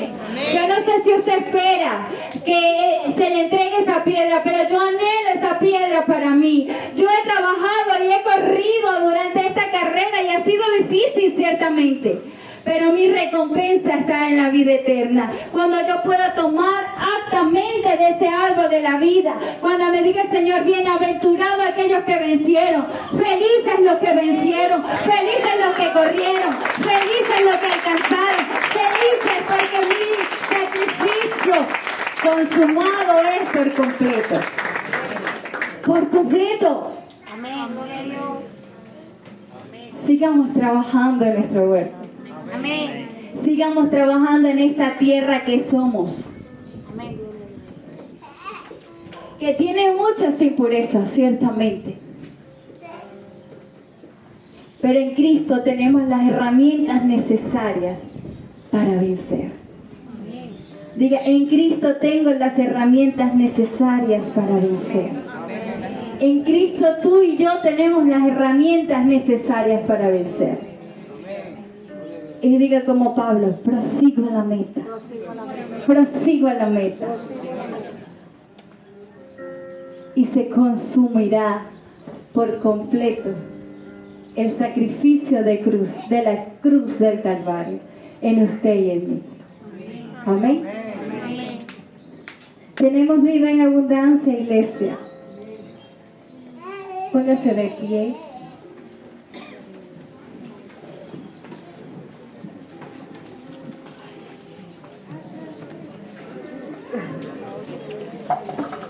Yo no sé si usted espera que se le entregue esa piedra, pero yo anhelo esa piedra para mí. Yo he trabajado y he corrido durante esta carrera y ha sido difícil ciertamente, pero mi recompensa está en la vida eterna. Cuando yo pueda tomar aptamente de ese árbol de la vida, cuando me diga el Señor, bienaventurados aquellos que vencieron, felices los que vencieron, felices los que corrieron, felices los que alcanzaron, felices porque mi sacrificio consumado es por completo. Por completo. Sigamos trabajando en nuestro huerto. sigamos trabajando en esta tierra que somos, que tiene muchas impurezas, ciertamente. Pero en Cristo tenemos las herramientas necesarias para vencer. Diga, en Cristo tengo las herramientas necesarias para vencer. En Cristo tú y yo tenemos las herramientas necesarias para vencer. Y diga como Pablo, prosigo a la meta. Prosigo a la meta. Y se consumirá por completo el sacrificio de la cruz del Calvario en usted y en mí. Amén. Tenemos vida en abundancia, iglesia. Póngase de pie.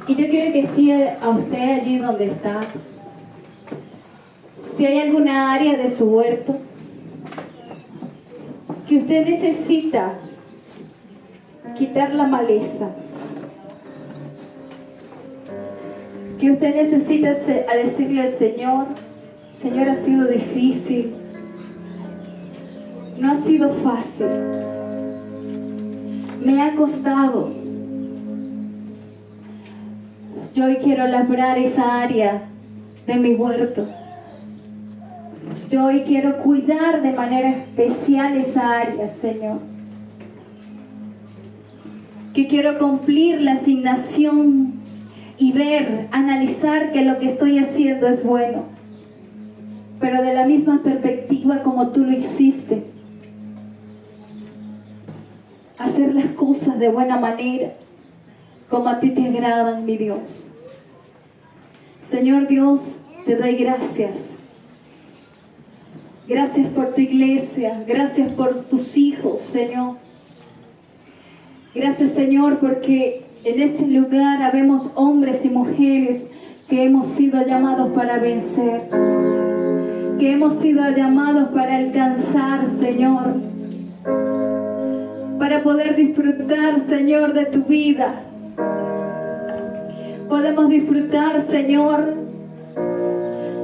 Y yo quiero que esté a usted allí donde está. Si hay alguna área de su huerto que usted necesita quitar la maleza, que usted necesita decirle al Señor, Señor, ha sido difícil, no ha sido fácil, me ha costado. Yo hoy quiero labrar esa área de mi huerto. Yo hoy quiero cuidar de manera especial esa área, Señor. Que quiero cumplir la asignación y ver, analizar que lo que estoy haciendo es bueno. Pero de la misma perspectiva como tú lo hiciste. Hacer las cosas de buena manera, como a ti te agradan, mi Dios. Señor Dios, te doy gracias. Gracias por tu iglesia, gracias por tus hijos, Señor. Gracias, Señor, porque en este lugar habemos hombres y mujeres que hemos sido llamados para vencer, que hemos sido llamados para alcanzar, Señor, para poder disfrutar, Señor, de tu vida. Podemos disfrutar, Señor,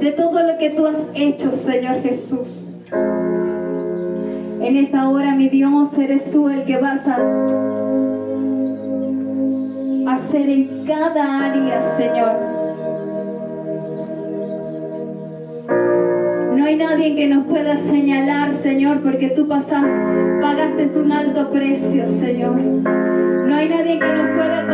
de todo lo que tú has hecho, Señor Jesús. En esta hora, mi Dios, eres tú el que vas a hacer en cada área, Señor. No hay nadie que nos pueda señalar, Señor, porque tú pagaste un alto precio, Señor. No hay nadie que nos pueda